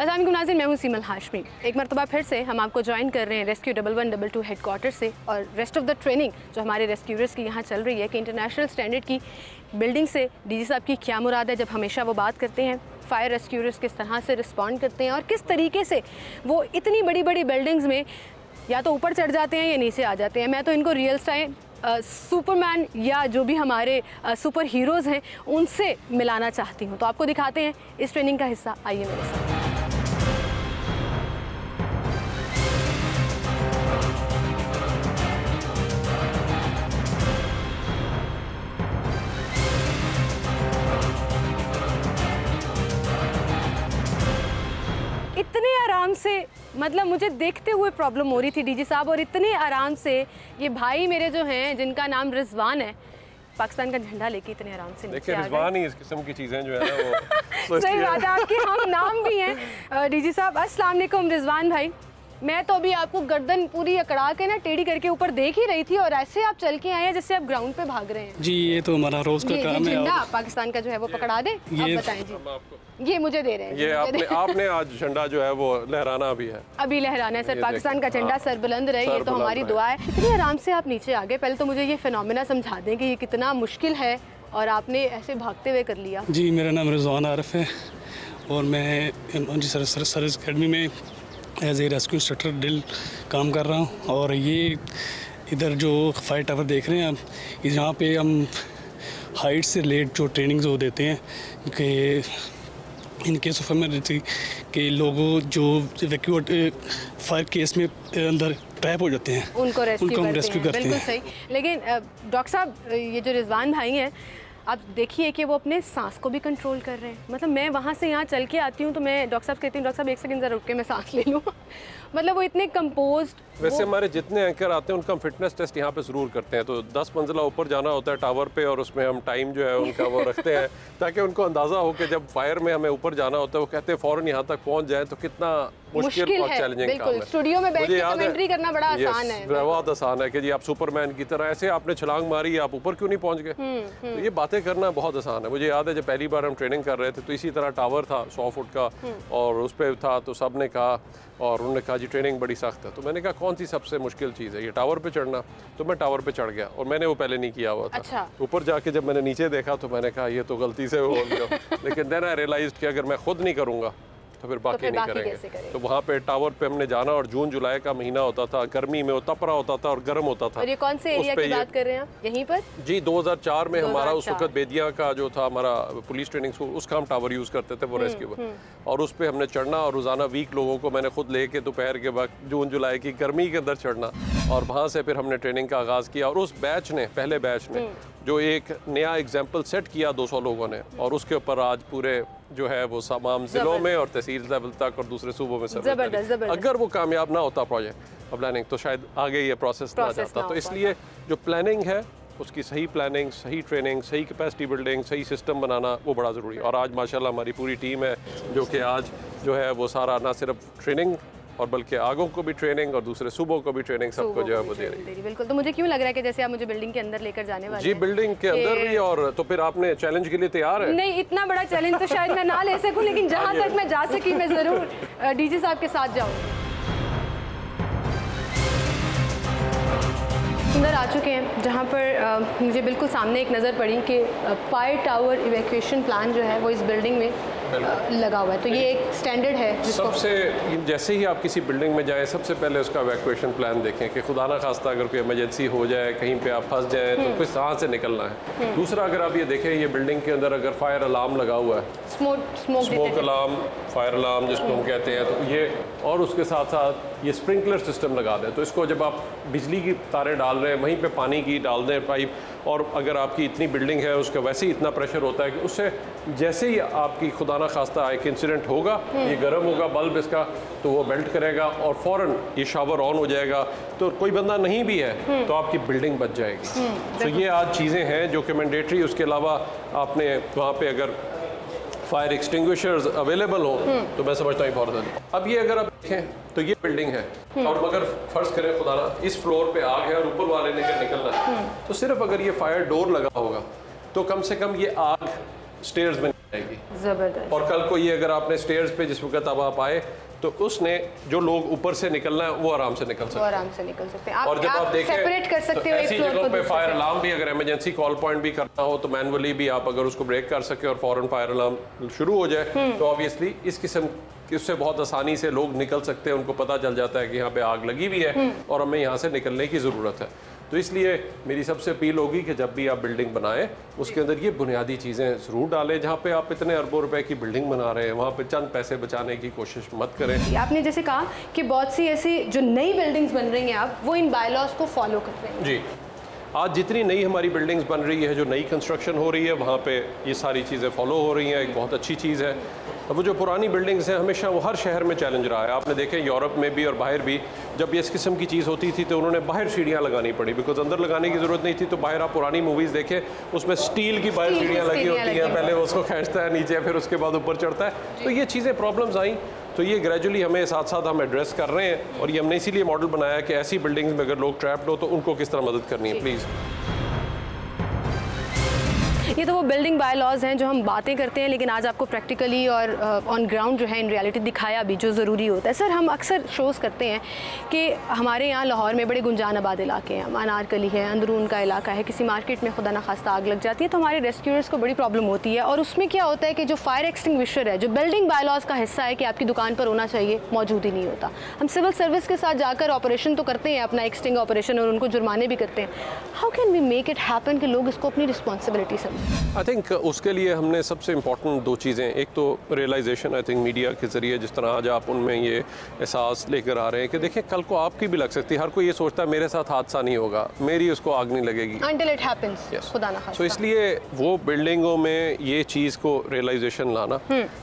अस्सलाम वालेकुम नाज़रीन, मैं हूँ सीमल हाशमी। एक मरतबा फिर से हम आपको ज्वाइन कर रहे हैं रेस्क्यू 1112 हेडक्वार्टर से। और रेस्ट ऑफ द ट्रेनिंग जो हमारे रेस्क्यूअर्स की यहाँ चल रही है कि इंटरनेशनल स्टैंडर्ड की बिल्डिंग से डीजी साहब की क्या मुराद है जब हमेशा वो बात करते हैं। फायर रेस्क्यूअर्स किस तरह से रिस्पॉन्ड करते हैं और किस तरीके से वो इतनी बड़ी बड़ी बिल्डिंग्स में या तो ऊपर चढ़ जाते हैं या नीचे आ जाते हैं। मैं तो इनको रियल टाइम सुपरमैन या जो भी हमारे सुपर हीरोज़ हैं उनसे मिलाना चाहती हूँ। तो आपको दिखाते हैं इस ट्रेनिंग का हिस्सा, आइए मेरे साथ। इतने आराम से, मतलब मुझे देखते हुए प्रॉब्लम हो रही थी डीजी साहब, और इतने आराम से ये भाई मेरे जो हैं जिनका नाम रिजवान है, पाकिस्तान का झंडा लेके इतने आराम से नीचे आ गए। रिजवान ही इस किस्म की चीज़ें जो है ना वो सही बात है, आपके हम नाम भी हैं डीजी साहब। अस्सलाम वालेकुम रिजवान भाई। मैं तो अभी आपको गर्दन पूरी अकड़ा के ना टेढ़ी करके ऊपर देख ही रही थी और ऐसे आप चल के आए हैं जैसे आप ग्राउंड पे भाग रहे हैं। जी ये तो हमारा रोज का काम है। झंडा पाकिस्तान का जो है वो पकड़ा दे। आप बताएं जी, ये मुझे दे रहे हैं। ये आपने आज झंडा जो है वो लहराना भी है, अभी लहराना है सर। पाकिस्तान का झंडा सर बुलंद रहे, ये तो हमारी दुआ है। इतनी आराम से आप नीचे आ गए, पहले तो मुझे ये फिनोमेना समझा दें कि ये कितना मुश्किल है और आपने ऐसे भागते हुए कर लिया। जी मेरा नाम रिजवान आरिफ है और मैं जी सर्विस अकेडमी में as a rescue instructor drill काम कर रहा हूँ। और ये इधर जो फायर टावर देख रहे हैं आप, यहाँ पे हम हाइट से रिलेट जो ट्रेनिंग्स वो देते हैं कि इन केस ऑफ इमरजेंसी के लोगों जो इवैक्यूएट फायर केस में अंदर ट्रैप हो जाते हैं उनको हम रेस्क्यू करते हैं। बिल्कुल सही। लेकिन डॉक्टर साहब, ये जो रिजवान भाई हैं, आप देखिए कि वो अपने सांस को भी कंट्रोल कर रहे हैं। मतलब मैं वहाँ से यहाँ चल के आती हूँ तो मैं डॉक्टर साहब कहती हूँ, डॉक्टर साहब एक सेकंड ज़रा रुक के मैं सांस ले लूँ। मतलब वो इतने कंपोज्ड। वैसे हमारे जितने एंकर आते हैं उनका हम फिटनेस टेस्ट यहाँ पे ज़रूर करते हैं। तो 10 मंजिला ऊपर जाना होता है टावर पे और उसमें हम टाइम जो है उनका वो रखते हैं ताकि उनको अंदाज़ा हो कि जब फायर में हमें ऊपर जाना होता है वो कहते हैं फ़ौरन यहाँ तक पहुँच जाए तो कितना मुश्किल और चैलेंजिंग काम है। स्टूडियो में बैठ के कमेंट्री करना बड़ा आसान है, बहुत आसान है कि जी आप सुपरमैन की तरह ऐसे आपने छलांग मारी, आप ऊपर क्यों नहीं पहुँच गए। तो ये बातें करना बहुत आसान है। मुझे याद है जब पहली बार हम ट्रेनिंग कर रहे थे तो इसी तरह टावर था 100 फुट का और उस पर था, तो सब ने कहा और उन्होंने कहा जी ट्रेनिंग बड़ी सख्त है। तो मैंने कहा कौन सी सबसे मुश्किल चीज़ है, ये टावर पे चढ़ना। तो मैं टावर पे चढ़ गया और मैंने वो पहले नहीं किया हुआ था। अच्छा। ऊपर जाके जब मैंने नीचे देखा तो मैंने कहा ये तो गलती से हो गया। लेकिन देन आई रियलाइज्ड कि अगर मैं खुद नहीं करूँगा तो फिर बाकी नहीं करेंगे। तो वहाँ पे टावर पे हमने जाना और जून जुलाई का महीना होता था, गर्मी में वो तपरा होता था और गर्म होता था। और ये कौन से एरिया की बात कर रहे हैं आप, यहीं पर? जी 2004 में हमारा उस वक्त बेदिया का जो था हमारा पुलिस ट्रेनिंग स्कूल, उसका हम टावर यूज़ करते थे वो रेस्क्यू और उस पर हमने चढ़ना और रोज़ाना वीक लोगों को मैंने खुद लेके दोपहर के वक्त जून जुलाई की गर्मी के अंदर चढ़ना और वहाँ से फिर हमने ट्रेनिंग का आगाज़ किया। और उस बैच ने, पहले बैच ने जो एक नया एग्जाम्पल सेट किया 200 लोगों ने, और उसके ऊपर आज पूरे जो है वो तमाम ज़िलों में और तहसील लेवल तक और दूसरे सूबों में सब। अगर वो कामयाब ना होता प्रोजेक्ट प्लानिंग तो शायद आगे ये प्रोसेस ना जाता। तो इसलिए जो प्लानिंग है उसकी सही प्लानिंग, सही ट्रेनिंग, सही कैपेसिटी बिल्डिंग, सही सिस्टम बनाना वो बड़ा ज़रूरी है। और आज माशाल्लाह हमारी पूरी टीम है जो कि आज जो है वो सारा ना सिर्फ ट्रेनिंग और बल्कि आगों को भी ट्रेनिंग और दूसरे सूबों को भी ट्रेनिंग सबको जो है वो दे रही है। बिल्कुल। तो मुझे क्यों लग रहा है कि जैसे आप मुझे बिल्डिंग के अंदर लेकर जाने वाले जी बिल्डिंग के अंदर भी। और तो फिर आपने चैलेंज के लिए तैयार है? नहीं, इतना बड़ा चैलेंज तो शायद मैं ना ले सकूं, लेकिन जहां तक मैं जा सकी मैं ज़रूर डीजी साहब के साथ जाऊँगी। अंदर आ चुके हैं जहाँ पर मुझे बिल्कुल सामने एक नज़र पड़ी कि फायर टावर इवैक्यूएशन प्लान जो है वो इस बिल्डिंग में लगा हुआ है। तो ये एक स्टैंडर्ड है। सबसे जैसे ही आप किसी बिल्डिंग में जाएं सबसे पहले उसका इवैक्यूएशन प्लान देखें कि खुदा ना खास्ता अगर कोई इमरजेंसी हो जाए, कहीं पे आप फंस जाएं तो किस तरह से निकलना है। दूसरा, अगर आप ये देखें ये बिल्डिंग के अंदर अगर फायर अलार्म लगा हुआ है, स्मोक अलार्म, फायर अलार्म जिसको हम कहते हैं, तो ये और उसके साथ साथ ये स्प्रिंकलर सिस्टम लगा दें। तो इसको जब आप बिजली की तारें डाल रहे हैं वहीं पे पानी की डाल दें पाइप, और अगर आपकी इतनी बिल्डिंग है उसका वैसे ही इतना प्रेशर होता है कि उससे जैसे ही आपकी खुदा ना खास्ता एक इंसिडेंट होगा, ये गर्म होगा बल्ब इसका, तो वो मेल्ट करेगा और फ़ौरन ये शावर ऑन हो जाएगा। तो कोई बंदा नहीं भी है तो आपकी बिल्डिंग बच जाएगी। तो ये आज चीज़ें हैं जो कि मैंडेटरी। उसके अलावा आपने वहाँ पे अगर फायर एक्सटिंग्विशर्स अवेलेबल हो तो मैं समझता हूँ बहुत ज़्यादा। अब ये अगर आप देखें तो ये बिल्डिंग है और मगर फर्ज करें खुदा ना इस फ्लोर पे आग है और ऊपर वाले ने निकलना है, तो सिर्फ अगर ये फायर डोर लगा होगा तो कम से कम ये आग स्टेयर्स में नहीं आएगी। जबरदस्त। और कल को ये अगर आपने स्टेयर्स पे जिस वक्त अब आप आए तो उसने जो लोग ऊपर से निकलना है वो आराम से निकल सकते हैं। और जब आप देखें सेपरेट कर सकते हो ऐसी जगहों पे फायर अलार्म भी, अगर इमरजेंसी कॉल पॉइंट भी करना हो तो मैनुअली भी आप अगर उसको ब्रेक कर सके और फौरन फायर अलार्म शुरू हो जाए तो ऑब्वियसली इस किस्म उससे बहुत आसानी से लोग निकल सकते हैं, उनको पता चल जाता है कि यहाँ पे आग लगी हुई है और हमें यहाँ से निकलने की ज़रूरत है। तो इसलिए मेरी सबसे अपील होगी कि जब भी आप बिल्डिंग बनाएं उसके अंदर ये बुनियादी चीज़ें ज़रूर डालें। जहाँ पे आप इतने अरबों रुपए की बिल्डिंग बना रहे हैं वहाँ पे चंद पैसे बचाने की कोशिश मत करें। आपने जैसे कहा कि बहुत सी ऐसी जो नई बिल्डिंग्स बन रही हैं आप वो इन बायलॉज को फॉलो कर रहे हैं। जी, आज जितनी नई हमारी बिल्डिंग्स बन रही है, जो नई कंस्ट्रक्शन हो रही है, वहाँ पे ये सारी चीज़ें फॉलो हो रही हैं, एक बहुत अच्छी चीज़ है। अब वो जो पुरानी बिल्डिंग्स हैं हमेशा वो हर शहर में चैलेंज रहा है। आपने देखे यूरोप में भी और बाहर भी जब ये इस किस्म की चीज़ होती थी तो उन्होंने बाहर सीढ़ियाँ लगानी पड़ी, बिकॉज अंदर लगाने की ज़रूरत नहीं थी। तो बाहर आप पुरानी मूवीज़ देखें उसमें स्टील की बाहर सीढ़ियाँ लगी होती हैं, पहले वो उसको खींचता है नीचे फिर उसके बाद ऊपर चढ़ता है। तो ये चीज़ें प्रॉब्लम्स आई तो ये ग्रेजुअली हमें साथ साथ हम एड्रेस कर रहे हैं और ये हमने इसीलिए मॉडल बनाया कि ऐसी बिल्डिंग्स में अगर लोग ट्रैप्ड हो तो उनको किस तरह मदद करनी है। प्लीज़, ये तो वो बिल्डिंग बाय लॉज हैं जो हम बातें करते हैं, लेकिन आज आपको प्रैक्टिकली और ऑन ग्राउंड जो है इन रियलिटी दिखाया भी जो ज़रूरी होता है। सर, हम अक्सर शोज़ करते हैं कि हमारे यहाँ लाहौर में बड़े गुंजान आबाद इलाके हैं, अनारकली है, अंदरून का इलाका है, किसी मार्केट में खुदा न खास्ता आग लग जाती है तो हमारे रेस्क्यूअर्स को बड़ी प्रॉब्लम होती है। और उसमें क्या होता है कि जो फायर एक्सटिंग्विशर है, जो बिल्डिंग बाय लॉज का हिस्सा है कि आपकी दुकान पर होना चाहिए, मौजूद ही नहीं होता। हम सिविल सर्विस के साथ जाकर ऑपरेशन तो करते हैं, अपना एक्सटिंग ऑपरेशन, और उनको जुर्माने भी करते हैं। How can we make it happen कि लोग इसको अपनी रिस्पॉन्सिबिलिटी समझें? आई थिंक उसके लिए हमने सबसे इम्पॉर्टेंट दो चीज़ें, एक तो रियलाइजेशन, आई थिंक मीडिया के ज़रिए जिस तरह आज आप उनमें ये एहसास लेकर आ रहे हैं कि देखिए कल को आपकी भी लग सकती है। हर कोई ये सोचता है मेरे साथ हादसा नहीं होगा, मेरी उसको आग नहीं लगेगी, until it happens, खुदा ना खास्ता। तो इसलिए वो बिल्डिंगों में ये चीज़ को रियलाइजेशन लाना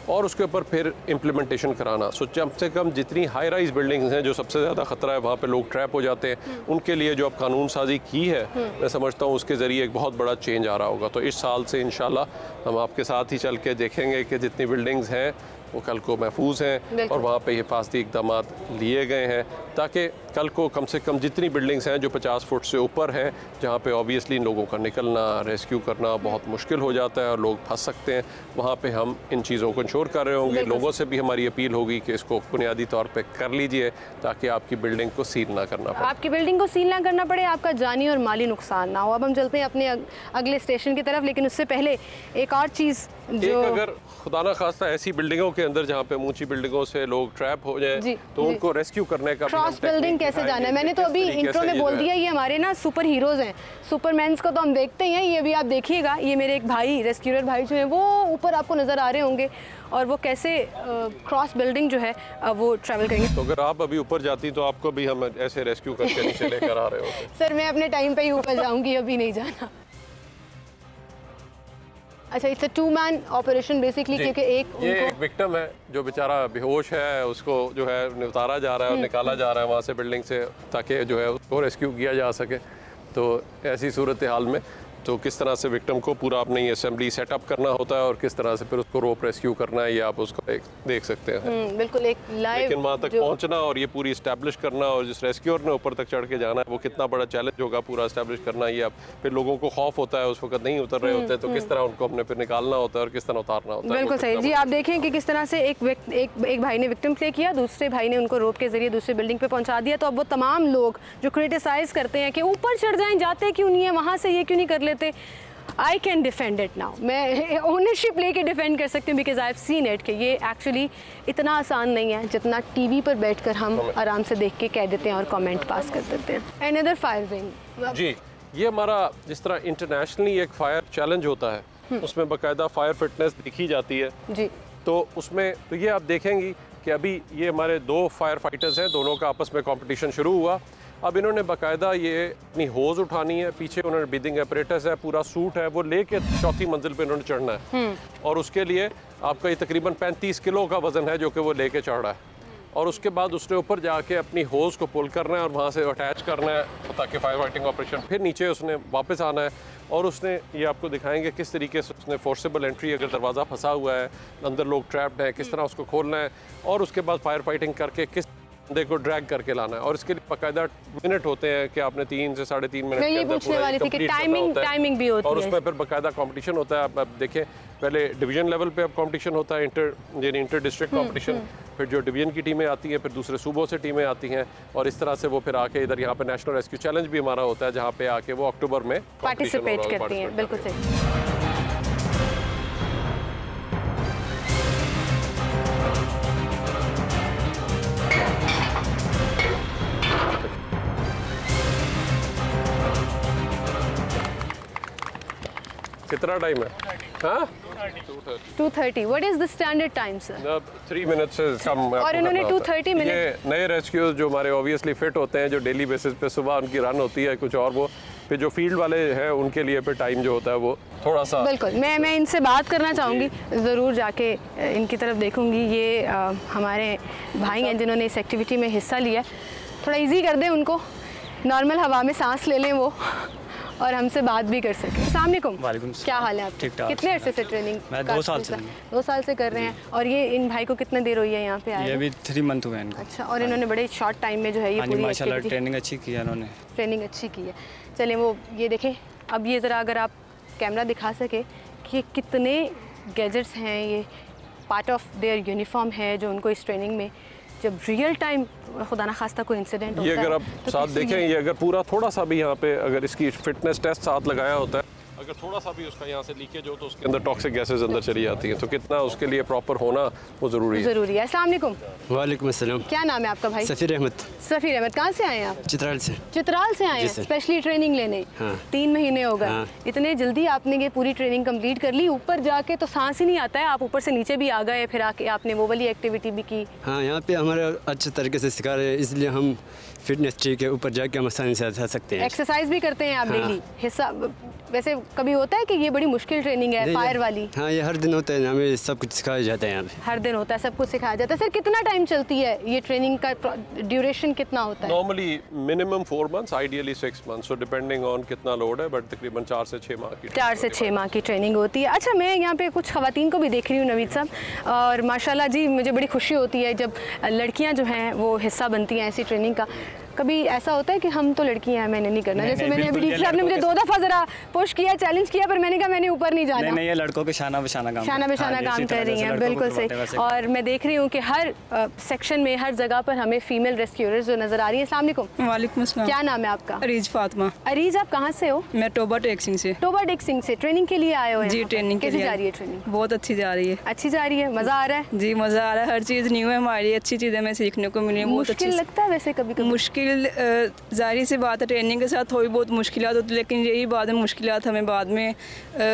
और उसके ऊपर फिर इम्प्लीमेंटेशन कराना। सो कम से कम जितनी हाई राइज बिल्डिंग्स हैं जो सबसे ज़्यादा ख़तरा है, वहाँ पर लोग ट्रैप हो जाते हैं, उनके लिए जो अब कानून साजी की है मैं समझता हूँ उसके ज़रिए एक बहुत बड़ा चेंज आ रहा होगा। तो इस साल से इंशाल्लाह हम आपके साथ ही चल के देखेंगे कि जितनी बिल्डिंग्स हैं वो कल को महफूज हैं और वहाँ पे हिफाजती इक़दाम लिए गए हैं ताकि कल को कम से कम जितनी बिल्डिंग्स हैं जो 50 फुट से ऊपर हैं, जहाँ पे ऑब्वियसली इन लोगों का निकलना, रेस्क्यू करना बहुत मुश्किल हो जाता है और लोग फंस सकते हैं, वहाँ पे हम इन चीज़ों को इंश्योर कर रहे होंगे। लोगों से भी हमारी अपील होगी कि इसको बुनियादी तौर पर कर लीजिए ताकि आपकी बिल्डिंग को सील ना करना पड़े, आपकी बिल्डिंग को सील ना करना पड़े, आपका जानी और माली नुकसान ना हो। अब हम चलते हैं अपने अगले स्टेशन की तरफ, लेकिन उससे पहले एक और चीज़ जो अगर खुदा ना खास्ता ऐसी बिल्डिंगों के अंदर जहाँ पे ऊंची बिल्डिंगों से लोग ट्रैप हो जाए तो उनको रेस्क्यू करने का क्रॉस बिल्डिंग कैसे जाना है, मैंने तो अभी इंट्रो में बोल दिया, ये हमारे ना सुपर हीरोज हैं, सुपरमैन्स को तो हम देखते ही हैं, ये भी आप देखिएगा, ये मेरे एक भाई रेस्क्यूअर भाई जो है वो ऊपर आपको नज़र आ रहे होंगे और वो कैसे क्रॉस बिल्डिंग जो है वो ट्रैवल करेंगे। तो अगर आप अभी ऊपर जाती तो आपको भी हम ऐसे रेस्क्यू करके नीचे लेकर आ रहे होते। सर, मैं अपने टाइम पे ही ऊपर जाऊंगी, अभी नहीं जाना। अच्छा, it's a 2-man operation basically, क्योंकि एक विक्टिम है जो बेचारा बेहोश है, उसको जो है उतारा जा रहा है और निकाला जा रहा है वहाँ से बिल्डिंग से ताकि जो है उसको रेस्क्यू किया जा सके। तो ऐसी सूरत हाल में तो किस तरह से विक्टिम को पूरा अपने ये असेंबली सेटअप करना होता है और किस तरह से फिर उसको रोप रेस्क्यू करना है, ये आप उसको देख सकते हैं। बिल्कुल एक लाइव, लेकिन वहाँ तक पहुँचना और ये पूरी इस्टेब्लिश करना और जिस रेस्क्यूअर ने ऊपर तक चढ़ के जाना है वो कितना बड़ा चैलेंज होगा पूरा इस्टेब्लिश करना। ये अब फिर लोगों को खौफ होता है, उस वक्त नहीं उतर रहे होते तो किस तरह उनको हमने फिर निकालना होता है और किस तरह उतारना होता है। बिल्कुल सही जी, आप देखें कि किस तरह से एक भाई ने विक्टिम प्ले किया, दूसरे भाई ने उनको रोप के जरिए दूसरी बिल्डिंग पे पहुंचा दिया। तो अब वो तमाम लोग जो क्रिटिसाइज करते हैं कि ऊपर चढ़ जाएं, जाते क्यों नहीं है वहाँ से, ये क्यों नहीं कर लेते, I can defend it now, मैं ओनरशिप लेके डिफेंड कर सकती हूँ because I have seen it कि ये एक्चुअली इतना आसान नहीं है जितना टीवी पर बैठकर हम आराम से देख के कह देते हैं और कमेंट पास कर देते हैं। एनदर फायर विंग जी, ये हमारा जिस तरह इंटरनेशनली एक फायर चैलेंज होता है उसमें बाकायदा फायर फिटनेस देखी जाती है जी। तो उसमें तो ये आप देखेंगी कि अभी ये हमारे 2 फायर फाइटर्स हैं, दोनों का आपस में कंपटीशन शुरू हुआ। अब इन्होंने बाकायदा ये अपनी होज़ उठानी है, पीछे उन्होंने ब्रीदिंग एपरेटस है, पूरा सूट है, वो लेके 4थी मंजिल पे इन्होंने चढ़ना है और उसके लिए आपका ये तकरीबन 35 किलो का वज़न है जो कि वो लेके चढ़ रहा है और उसके बाद उसने ऊपर जाके अपनी होज़ को पुल करना है और वहाँ से अटैच करना है ताकि फायर फाइटिंग ऑपरेशन, फिर नीचे उसने वापस आना है और उसने ये आपको दिखाएंगे किस तरीके से उसने फोर्सेबल एंट्री, अगर दरवाज़ा फंसा हुआ है, अंदर लोग ट्रैप्ड हैं, किस तरह उसको खोलना है और उसके बाद फायर फाइटिंग करके किस बंदे को ड्रैग करके लाना है, और इसके लिए बाकायदा मिनट होते हैं कि आपने 3 से 3.5 मिनट मैं ये पूछने वाली थी कि टाइमिंग भी होती है, और उसमें फिर बाकायदा कंपटीशन होता है। अब देखें, पहले डिवीजन लेवल पे अब कंपटीशन होता है, इंटर डिस्ट्रिक्ट कंपटीशन, फिर जो डिवीजन की टीमें आती हैं, फिर दूसरे सूबों से टीमें आती हैं, और इस तरह से वो फिर आके इधर यहाँ पे नेशनल रेस्क्यू चैलेंज भी हमारा होता है, जहाँ पे आके वो अक्टूबर में पार्टिसिपेट करती हैं। बिल्कुल सही। कितना टाइम है? हाँ, 2:30। What is the standard time sir? 3 minute से कम। और इन्होंने 2:30 मिनट। ये नए रेस्क्यूज जो हमारे ऑब्वियसली फिट होते हैं, जो डेली बेसिस पे सुबह उनकी रन होती है कुछ, और वो फिर जो फील्ड वाले हैं उनके लिए फिर टाइम जो होता है वो थोड़ा सा। बिल्कुल, मैं इनसे बात करना चाहूँगी, ज़रूर जाके इनकी तरफ देखूँगी। ये हमारे भाई हैं जिन्होंने इस एक्टिविटी में हिस्सा लिया। थोड़ा इजी कर दें उनको, नॉर्मल हवा में सांस ले लें वो, और हमसे बात भी कर सकें। अस्सलाम वालेकुम। वालेकुम। क्या हाल है आपका? ठीक ठाक। कितने अरसे से ट्रेनिंग? मैं 2 साल से। 2 साल से कर रहे हैं। और ये इन भाई को कितने देर हुई है यहाँ पे आए? ये अभी 3 मंथ हुए हैं इनको। अच्छा, और इन्होंने बड़े शॉर्ट टाइम में जो है ये पूरी माशाल्लाह ट्रेनिंग अच्छी की है इन्होंने। ट्रेनिंग अच्छी की है। चलें, वो ये देखें, अब ये ज़रा अगर आप कैमरा दिखा सके कि कितने गैजेट्स हैं, ये पार्ट ऑफ देयर यूनिफॉर्म है जो उनको इस ट्रेनिंग में, जब रियल टाइम खुदा ना खास्ता कोई इंसिडेंट होता है। ये अगर आप तो साथ देखें, ये अगर पूरा थोड़ा सा भी यहाँ पे अगर इसकी फिटनेस टेस्ट साथ लगाया होता है, अगर थोड़ा सा भी उसका यहाँ से लीकेज हो तो उसके अंदर टॉक्सिक गैसेस अंदर चली जाती हैं, तो कितना उसके लिए प्रॉपर होना वो ज़रूरी है। अस्सलाम वालेकुम। वालेकुम अस्सलाम। क्या नाम है आपका भाई? सफ़ीर अहमद। सफ़ीर अहमद, कहाँ से आए हैं आप? चित्राल से। चित्राल से आए हैं स्पेशली ट्रेनिंग लेने? हाँ। 3 महीने हो गए। हाँ। इतने जल्दी आपने ये पूरी ट्रेनिंग कंप्लीट कर ली? ऊपर जाके तो सांस ही नहीं आता है, आप ऊपर से नीचे भी आ गए, फिर आके आपने वो वाली एक्टिविटी भी की। हाँ, यहाँ पे हमारे अच्छे तरीके से सिखा रहे हैं, इसलिए हम फिटनेस ठीक है, ऊपर जाके हम आसानी से आ सकते हैं। एक्सरसाइज भी करते हैं आप? हाँ। डेली हिस्सा? वैसे कभी होता है कि ये बड़ी मुश्किल ट्रेनिंग है फायर वाली? हाँ, ये हर दिन होता है, हमें सब कुछ सिखाया जाता है यहाँ पे। हर दिन होता है, सब कुछ सिखाया जाता है। सर, कितना टाइम चलती है ये ट्रेनिंग का? ड्यूरेशन कितना होता है? Normally minimum 4 months, ideally 6 months, so depending on कितना लोड है, बट तकरीबन 4 से 6 माह की 4 से 6 माह की ट्रेनिंग होती है। अच्छा, मैं यहाँ पे कुछ ख़वातीन को भी देख रही हूँ नवीद साहब, और माशाल्लाह जी मुझे बड़ी खुशी होती है जब लड़कियाँ जो हैं वो हिस्सा बनती हैं ऐसी ट्रेनिंग का। कभी ऐसा होता है कि हम तो लड़कियां हैं, मैंने नहीं करना? जैसे मैंने अभी डीसी साहब ने मुझे 2 दफ़ा ज़रा पुश किया, चैलेंज किया, पर मैंने कहा मैंने ऊपर नहीं जाना। नहीं, ये लड़कों के शाना बशाना काम कर रही हैं। बिल्कुल सही। और मैं देख रही हूँ कि हर सेक्शन में, हर जगह पर हमें फीमेल रेस्क्यूअर्स जो नज़र आ रही है। अस्सलाम वालेकुम। वालेकुम अस्सलाम। क्या नाम है आपका? अरीज फातिमा। अरीज, आप कहाँ से हो? मैं टोबा टेक सिंह से। टोबा टेक सिंह से ट्रेनिंग के लिए आए हो? जी, ट्रेनिंग के लिए। कैसी जा रही है ट्रेनिंग? बहुत अच्छी जा रही है। अच्छी जा रही है, मज़ा आ रहा है? जी, मज़ा आ रहा है, हर चीज़ न्यू है हमारी, अच्छी चीज़ें हमें सीखने को मिली है। मुश्किल लगता है वैसे कभी कभी? मुश्किल जाहिर सी बात है, ट्रेनिंग के साथ थोड़ी बहुत मुश्किलात होती है, लेकिन यही बाद में मुश्किलात हमें बाद में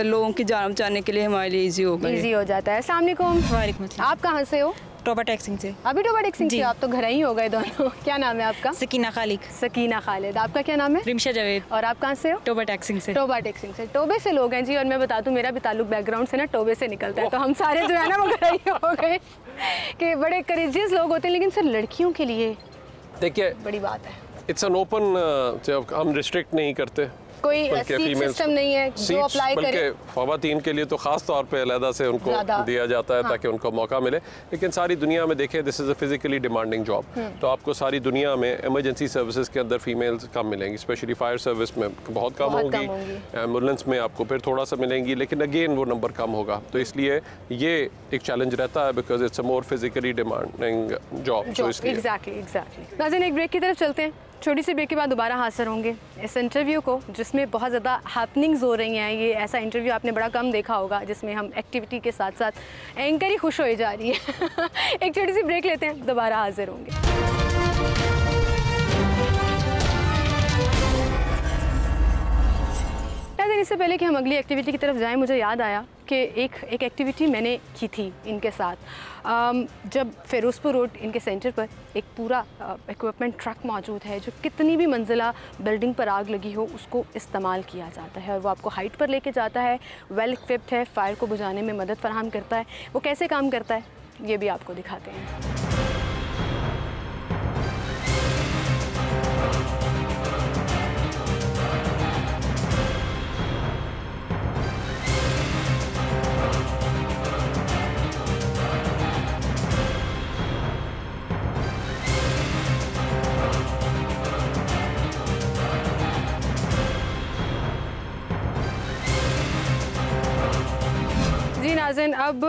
लोगों की जान बचाने के लिए हमारे लिए ईजी हो जाता है। अस्सलाम वालेकुम। वालेकुम अस्सलाम। आप कहाँ से हो? टोबा टेक सिंह से। अभी टोबा टेक सिंह से? आप तो घर ही हो गए दोनों। क्या नाम है आपका? सकीना खालिद। सकीना खालिद। आपका क्या नाम है? रिमशा जावेद। और आप कहाँ से हो? टोबा टेक सिंह से। टोबा टेक सिंह से। टोबे से लोग हैं जी, और मैं बता दूं मेरा भी ताल्लुक बैकग्राउंड से ना टोबे से निकलता है, तो हम सारे जो है ना वो घर ही हो गए कि बड़े करेजियस लोग होते हैं। लेकिन सर, लड़कियों के लिए देखिए बड़ी बात है, इट्स एन ओपन, हम रिस्ट्रिक्ट नहीं करते, कोई सीट सिस्टम नहीं है जो अप्लाई करे। ख़वातीन के लिए तो ख़ास तौर पे अलहदा से उनको दिया जाता है, हाँ, ताकि उनको मौका मिले। लेकिन सारी दुनिया में देखें, this is a physically demanding job, तो आपको सारी दुनिया में इमरजेंसी सर्विसेज के अंदर फीमेल्स कम मिलेंगी, स्पेशली फायर सर्विस में बहुत कम होगी, एम्बुलेंस में आपको फिर थोड़ा सा मिलेंगी, लेकिन अगेन वो नंबर कम होगा। तो इसलिए ये एक चैलेंज रहता है, because it's a more physically demanding job. Exactly. नाज़रीन, एक ब्रेक की तरफ चलते हैं, छोटी सी ब्रेक के बाद दोबारा हाजिर होंगे इस इंटरव्यू को, जिसमें बहुत ज़्यादा हैपनिंग्स हो रही हैं। ये ऐसा इंटरव्यू आपने बड़ा कम देखा होगा जिसमें हम एक्टिविटी के साथ साथ एंकर ही खुश हो जा रही है। एक छोटी सी ब्रेक लेते हैं, दोबारा हाजिर होंगे। इससे पहले कि हम अगली एक्टिविटी की तरफ जाएं, मुझे याद आया कि एक एक्टिविटी मैंने की थी इनके साथ। जब फ़िरोज़पुर रोड इनके सेंटर पर एक पूरा इक्विपमेंट ट्रक मौजूद है जो कितनी भी मंजिला बिल्डिंग पर आग लगी हो उसको इस्तेमाल किया जाता है, और वो आपको हाइट पर लेके जाता है, वेल इक्विप्ड है, फायर को बुझाने में मदद फराहम करता है। वो कैसे काम करता है ये भी आपको दिखाते हैं। जी नाज़रीन, अब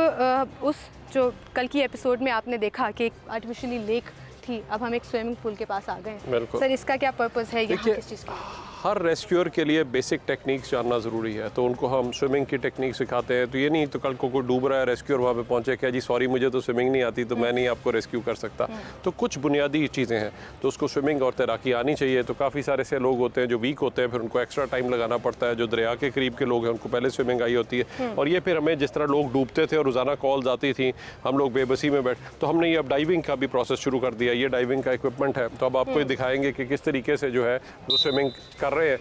उस जो कल की एपिसोड में आपने देखा कि एक आर्टिफिशियली लेक थी, अब हम एक स्विमिंग पूल के पास आ गए हैं। सर, इसका क्या पर्पस है यहाँ किस चीज़ का? हर रेस्क्यूअर के लिए बेसिक टेक्निक्स जानना ज़रूरी है, तो उनको हम स्विमिंग की टेक्निक सिखाते हैं। तो ये नहीं तो कल को कोई डूब रहा है, रेस्क्यूअर वहाँ पे पहुँचे, क्या जी सॉरी मुझे तो स्विमिंग नहीं आती तो मैं नहीं आपको रेस्क्यू कर सकता। तो कुछ बुनियादी चीज़ें हैं, तो उसको स्विमिंग और तैराकी आनी चाहिए। तो काफ़ी सारे से लोग होते हैं जो वीक होते हैं, फिर उनको एक्स्ट्रा टाइम लगाना पड़ता है। जो दरिया के करीब के लोग हैं उनको पहले स्विमिंग आई होती है, और ये फिर हमें जिस तरह लोग डूबते थे और रोज़ाना कॉल्स आती थी, हम लोग बेबसी में बैठ, तो हमने ये अब डाइविंग का भी प्रोसेस शुरू कर दिया। ये डाइविंग का इक्विपमेंट है, तो अब आपको ये दिखाएंगे कि किस तरीके से जो है वो स्विमिंग कर रहे हैं।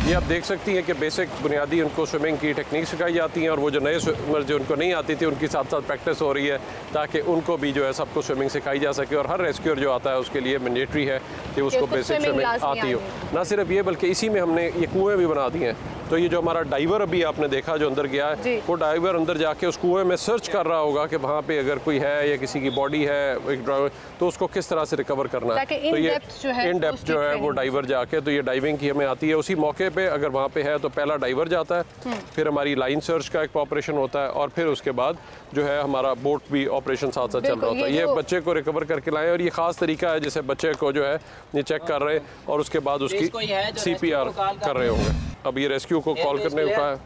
ये आप देख सकती हैं कि बेसिक बुनियादी उनको स्विमिंग की टेक्निक सिखाई जाती हैं, और वो जो नए स्विमर जो उनको नहीं आती थी उनकी साथ साथ प्रैक्टिस हो रही है, ताकि उनको भी जो है सबको स्विमिंग सिखाई जा सके। और हर रेस्क्यूअर जो आता है उसके लिए मैंडेटरी है कि उसको बेसिक स्विमिंग आती हो। ना सिर्फ ये, बल्कि इसी में हमने ये कुएँ भी बना दिए हैं। तो ये जो हमारा डाइवर अभी आपने देखा जो अंदर गया है, वो डाइवर अंदर जाके उस कुएँ में सर्च कर रहा होगा कि वहाँ पे अगर कोई है या किसी की बॉडी है एक ड्राइवर, तो उसको किस तरह से रिकवर करना है। तो ये इन डेप्थ जो है वो डाइवर जाके, तो ये डाइविंग की हमें आती है। उसी मौके पे अगर वहाँ पे है तो पहला डाइवर जाता है, फिर हमारी लाइन सर्च का एक ऑपरेशन होता है, और फिर उसके बाद जो है हमारा बोट भी ऑपरेशन साथ साथ चल रहा होता है। ये बच्चे को रिकवर करके लाए, और ये खास तरीका है जिसे बच्चे को जो है ये चेक कर रहे हैं, और उसके बाद उसकी CPR कर रहे होंगे। अब ये रेस्क्यू को कॉल करने का है।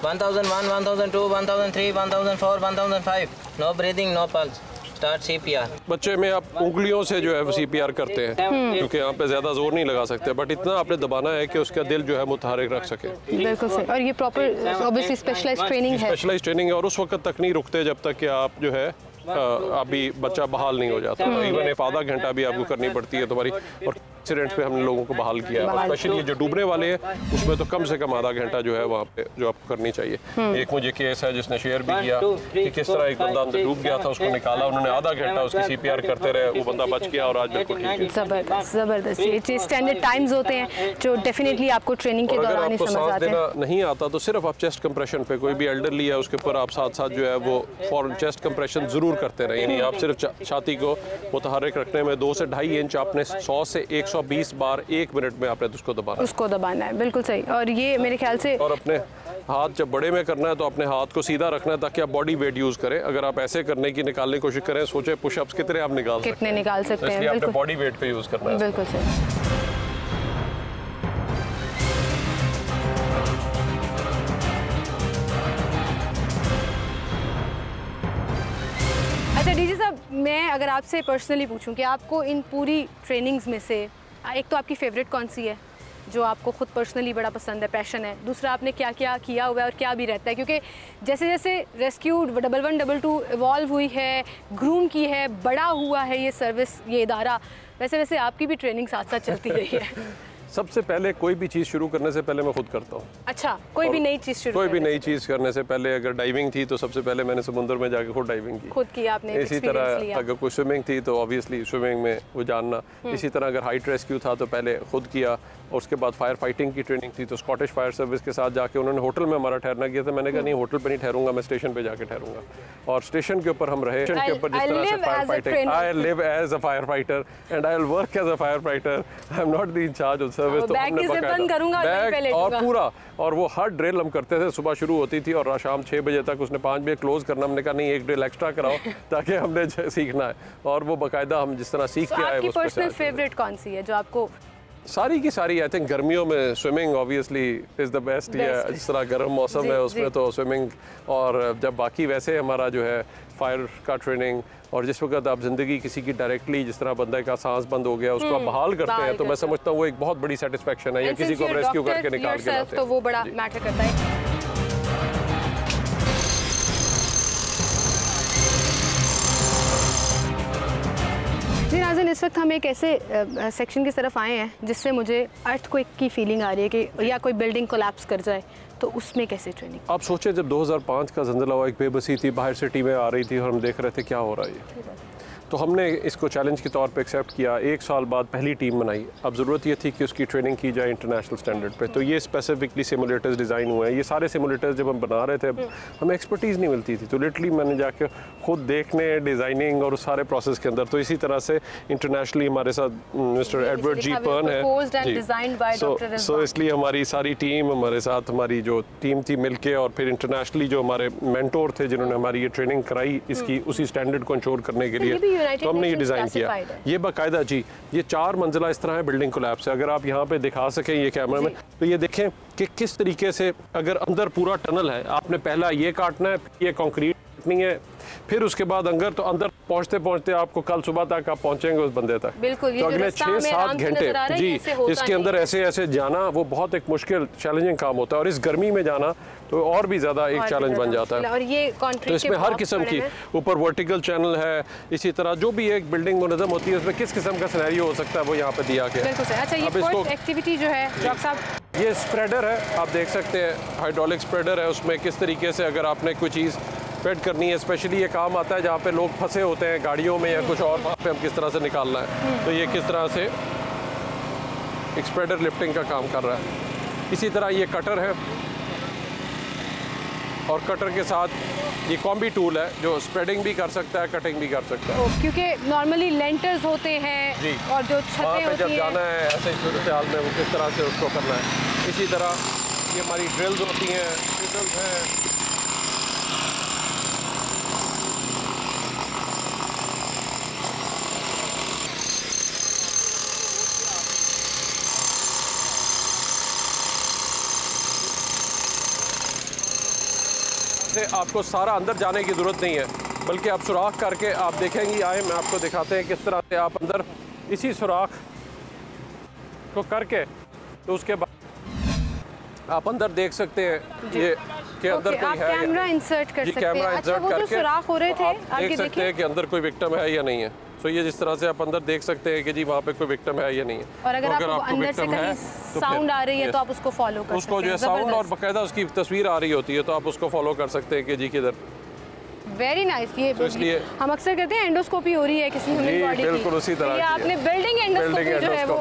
1001, 1002, 1003, 1004, 1005। No breathing, no pulse. Start CPR। बच्चे में आप उंगलियों से जो है CPR करते हैं, क्योंकि यहाँ पे ज्यादा जोर नहीं लगा सकते, बट इतना आपने दबाना है कि उसका दिल जो है मुतहरिक रख सके। बिल्कुल सही। और ये प्रॉपर ऑब्वियसली स्पेशलाइज्ड ट्रेनिंग है। स्पेशलाइज्ड ट्रेनिंग है, और उस वक्त तक नहीं रुकते जब तक कि आप जो है अभी बच्चा बहाल नहीं हो जाता। तो इवन एक आधा घंटा भी आपको करनी पड़ती है तुम्हारी। और एक्सीडेंट पे हमने लोगों को बहाल किया है, स्पेशली जो डूबने वाले हैं उसमें तो कम से कम आधा घंटा जो है वहाँ पे जो आपको करनी चाहिए। एक मुझे केस है जिसने शेयर भी किया कि किस तरह एक बंदा अंदर डूब गया था, उसको निकाला उन्होंने, आधा घंटा उसकी CPR करते रहे, वो बंदा बच गया और आज बिल्कुल ठीक है। जबरदस्त जबरदस्त। ये स्टैंडर्ड टाइम्स होते हैं जो डेफिनेटली आपको ट्रेनिंग के दौरान ही समझ आते हैं। नहीं आता तो सिर्फ आप चेस्ट कंप्रेशन पे, कोई भी एल्डरली है उसके ऊपर आप साथ साथ जो है वो फॉरन चेस्ट कंप्रेशन जरूर करते रहे। यानी आप सिर्फ छाती को मुतहरिक रखने में 2 से 2.5 इंच आपने 100 से 120 बार 1 मिनट में आपने उसको दबाना है। बिल्कुल सही। और ये मेरे ख्याल से, और अपने हाथ जब बड़े में करना है तो अपने हाथ को सीधा रखना है ताकि आप बॉडी वेट यूज करें। अगर आप ऐसे करने की निकालने की कोशिश करें, सोचे पुशअप्स कितने आप कितने निकाल सकते हैं, आपने बॉडी वेट पे यूज करना है। बिल्कुल सही। अच्छा डीजी साहब, मैं अगर आपसे पर्सनली पूछूं कि आपको इन पूरी ट्रेनिंग्स में से एक तो आपकी फेवरेट कौन सी है जो आपको खुद पर्सनली बड़ा पसंद है, पैशन है, दूसरा आपने क्या क्या किया हुआ है और क्या भी रहता है, क्योंकि जैसे जैसे रेस्क्यू 1122 इवॉल्व हुई है, ग्रूम की है, बड़ा हुआ है ये सर्विस, ये इदारा, वैसे वैसे आपकी भी ट्रेनिंग साथ साथ चलती रही है। सबसे पहले कोई भी चीज़ शुरू करने से पहले मैं खुद करता हूँ। अच्छा, कोई भी नई चीज़ करने से पहले, अगर डाइविंग थी तो सबसे पहले मैंने समुद्र में जाके खुद डाइविंग की, खुद की आपने। इसी तरह अगर कोई स्विमिंग थी तो ऑब्वियसली स्विमिंग में वो जानना। इसी तरह अगर हाइट रेस्क्यू था तो पहले खुद किया, और उसके बाद फायर फाइटिंग की ट्रेनिंग थी तो स्कॉटिश फायर सर्विस के साथ जाके उन्होंने होटल में हमारा ठहरना किया था। मैंने कहा नहीं, होटल पे नहीं ठहरूंगा, मैं स्टेशन पे जाके ठहरूंगा, और स्टेशन के ऊपर हम रहे। स्टेशन के ऊपर जिस तरह से fire fighting, I live as a fire fighter and I will work as a fire fighter, I am not the in charge of service. तो हमने बैग और पूरा, और वो हर ड्रिल हम करते थे, सुबह शुरू होती थी और शाम 6 बजे तक, उसने 5 बजे क्लोज करना। हमने कहा नहीं, एक ड्रिल एक्स्ट्रा कराओ ताकि हमने सीखना है, और वो बाकायदा हम जिस तरह सीख के आए। आपकी पर्सनल फेवरेट कौन सी है जो आपको? सारी की सारी, आई थिंक गर्मियों में swimming obviously is the best. या जिस तरह गर्म मौसम है उसमें तो स्विमिंग, और जब बाकी वैसे हमारा जो है फायर का ट्रेनिंग, और जिस वक्त आप ज़िंदगी किसी की डायरेक्टली, जिस तरह बंदे का सांस बंद हो गया उसको आप बहाल करते हैं, तो मैं समझता हूँ वो एक बहुत बड़ी सेटिस्फेक्शन है, या किसी को रेस्क्यू करके निकाल के लाते हैं, तो वो बड़ा मैटर करता है। जी नाज़रीन, इस वक्त हम एक ऐसे सेक्शन की तरफ आए हैं जिससे मुझे अर्थक्वेक की फीलिंग आ रही है कि या कोई बिल्डिंग कोलैप्स कर जाए, तो उसमें कैसे ट्रेनिंग? आप सोचें, जब 2005 का ज़ल्ज़ला हुआ, एक बेबसी थी, बाहर सिटी में आ रही थी और हम देख रहे थे क्या हो रहा है। तो हमने इसको चैलेंज के तौर पे एक्सेप्ट किया। 1 साल बाद पहली टीम बनाई। अब ज़रूरत ये थी कि उसकी ट्रेनिंग की जाए इंटरनेशनल स्टैंडर्ड पे। तो ये स्पेसिफिकली सिमुलेटर्स डिज़ाइन हुए हैं। ये सारे सिमुलेटर्स जब हम बना रहे थे हमें एक्सपर्टीज़ नहीं मिलती थी, तो लिटरली मैंने जाके खुद देखने, डिज़ाइनिंग और उस सारे प्रोसेस के अंदर, तो इसी तरह से इंटरनेशनली हमारे साथ मिस्टर एडवर्ड जी पर्न है। सो इसलिए हमारी सारी टीम हमारे साथ, हमारी जो टीम थी मिलके, और फिर इंटरनेशनली जो हमारे मेंटोर थे जिन्होंने हमारी ये ट्रेनिंग कराई इसकी उसी स्टैंडर्ड को इंश्योर करने के लिए, तो हमने ये डिज़ाइन किया। ये बाकायदा जी, ये 4 मंजिला इस तरह है बिल्डिंग कोलैप्स से। अगर आप यहाँ पे दिखा सकें ये कैमरा में, तो ये देखें कि किस तरीके से, अगर अंदर पूरा टनल है, आपने पहला ये काटना है, ये कंक्रीट काटनी है, फिर उसके बाद अंदर पहुंचते पहुंचते आपको कल सुबह तक आप पहुंचेंगे उस बंदे तक। बिल्कुल, तो अगले 6-7 घंटे जी इसके अंदर ऐसे जाना वो बहुत एक मुश्किल चैलेंजिंग काम होता है, और इस गर्मी में जाना तो और भी ज़्यादा एक चैलेंज बन जाता है। और ये तो इसमें हर किस्म की, ऊपर वर्टिकल चैनल है, इसी तरह जो भी एक बिल्डिंग मुनज़्ज़म होती है उसमें किस किस्म का सिनेरियो हो सकता है वो यहाँ पे दिया गया है। अच्छा, ये फर्स्ट एक्टिविटी जो है डॉक्टर साहब, ये स्प्रेडर है, आप देख सकते हैं हाइड्रोलिक स्प्रेडर है। उसमें किस तरीके से अगर आपने कोई चीज़ स्प्रेड करनी है, स्पेशली ये काम आता है जहाँ पे लोग फंसे होते हैं गाड़ियों में या कुछ और, वहाँ पे हम किस तरह से निकालना है, तो ये किस तरह से एक स्प्रेडर लिफ्टिंग का काम कर रहा है। इसी तरह ये कटर है, और कटर के साथ ये कॉम्बी टूल है जो स्प्रेडिंग भी कर सकता है, कटिंग भी कर सकता है। क्योंकि नॉर्मली लेंटर्स होते हैं और जो छतें होती हैं, जब जाना है ऐसे सूरत हाल में वो किस तरह से उसको करना है। इसी तरह ये हमारी ड्रिल्स होती हैं, ड्रिल्स हैं। आपको सारा अंदर जाने की ज़रूरत नहीं है, बल्कि आप सुराख करके आप देखेंगी, आए मैं आपको दिखाते हैं किस तरह से आप अंदर इसी सुराख को करके, तो उसके बाद आप अंदर देख सकते हैं ये के अंदर कोई है, कैमरा इंसर्ट कर सकते हैं। कैमरा इंसर्ट करके सुराख हो रहे थे, देख सकते हैं कि अंदर कोई विक्टिम है या नहीं है। तो ये जिस तरह से आप अंदर देख सकते हैं कि जी वहाँ पे कोई विक्टिम है या नहीं है। और अगर आपको अंदर से कहीं साउंड आ रही है तो आप उसको फॉलो कर सकते हैं। उसको जो है साउंड और बाकायदा उसकी तस्वीर आ रही होती है, तो आप उसको फॉलो कर सकते हैं कि जी किधर। Very nice. ये तो इसलिए हम अक्सर कहते हैं एंडोस्कोपी हो रही है किसी ह्यूमन बॉडी की, बिल्कुल उसी तरह ये आपने बिल्डिंग एंडोस्कोपी जो है वो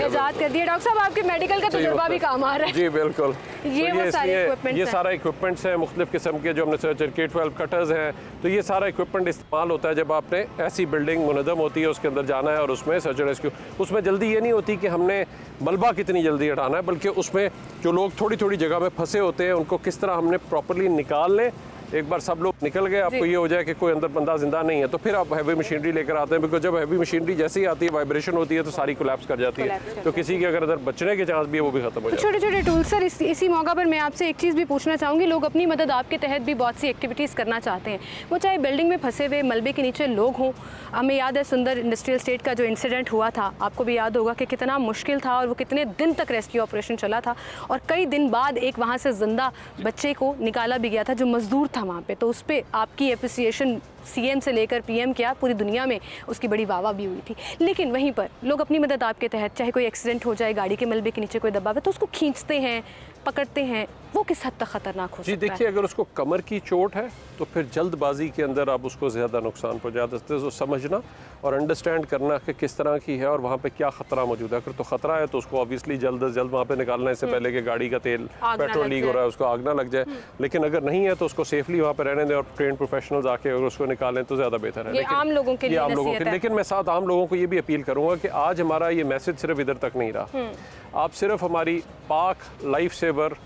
इजाद कर दी है। डॉक्टर साहब आपके मेडिकल का तजुर्बा भी काम आ रहा है। जी बिल्कुल, ये वो सारे इक्विपमेंट्स ये सारा इक्विपमेंट्स हैं मुख्तलिफ किस्म के, जो हमने सर्चर K12 कटर्स हैं, तो ये सारा इक्विपमेंट इस्तेमाल होता है जब आपने ऐसी बिल्डिंग मुनज़्ज़म होती है उसके अंदर जाना है, और उसमें सर्च एंड रेस्क्यू, उसमें जल्दी ये नहीं होती कि हमने मलबा कितनी जल्दी हटाना है, बल्कि उसमें जो लोग थोड़ी थोड़ी जगह में फंसे होते हैं उनको किस तरह हमने प्रॉपरली निकाल लें। एक बार सब लोग निकल गए, आपको ये हो जाए कि कोई अंदर बंदा जिंदा नहीं है, तो फिर आप हैवी मशीनरी लेकर आते हैं, बिकॉज जब हैवी मशीनरी जैसे ही आती है वाइब्रेशन होती है तो सारी कोलैप्स कर जाती है, तो किसी के अगर अंदर बचने के चांस भी है वो भी खत्म हो जाए। छोटे छोटे टूल्स सर, इसी मौका पर मैं आपसे एक चीज़ भी पूछना चाहूँगी। लोग अपनी मदद आपके तहत भी बहुत सी एक्टिविटीज़ करना चाहते हैं, वो चाहे बिल्डिंग में फंसे हुए मलबे के नीचे लोग हों। हमें याद है सुंदर इंडस्ट्रियल स्टेट का जो इंसिडेंट हुआ था, आपको भी याद होगा कि कितना मुश्किल था और वो कितने दिन तक रेस्क्यू ऑपरेशन चला था, और कई दिन बाद एक वहाँ से जिंदा बच्चे को निकाला भी गया था जो मजदूर था वहाँ पे। तो उस पर आपकी एप्रिसिएशन सीएम से लेकर पीएम क्या पूरी दुनिया में उसकी बड़ी वाहवाही भी हुई थी। लेकिन वहीं पर लोग अपनी मदद आपके तहत, चाहे कोई एक्सीडेंट हो जाए, गाड़ी के मलबे के नीचे कोई दबा हुआ, तो उसको खींचते हैं, पकड़ते हैं, वो किस हद तक खतरनाक हो सकता है? जी देखिए, अगर उसको कमर की चोट है तो फिर जल्दबाजी के अंदर आप उसको ज़्यादा नुकसान पहुंचा सकते हैं। तो समझना और अंडरस्टैंड करना कि किस तरह की है और वहाँ पे क्या ख़तरा मौजूद है। अगर तो ख़तरा है तो उसको ऑब्वियसली जल्द से जल्द वहाँ पे निकालना, इससे पहले कि गाड़ी का तेल पेट्रोल लीक हो रहा है उसको आग ना लग जाए। लेकिन अगर नहीं है तो उसको सेफली वहाँ पर रहने दें और ट्रेन प्रोफेशनल्स आके अगर उसको निकालें तो ज़्यादा बेहतर है। लेकिन आम लोगों के लिए नसीहत है। लेकिन मैं साथ आम लोगों को ये भी अपील करूँगा कि आज हमारा ये मैसेज सिर्फ इधर तक नहीं रहा, आप सिर्फ हमारी पाक लाइफ सेवर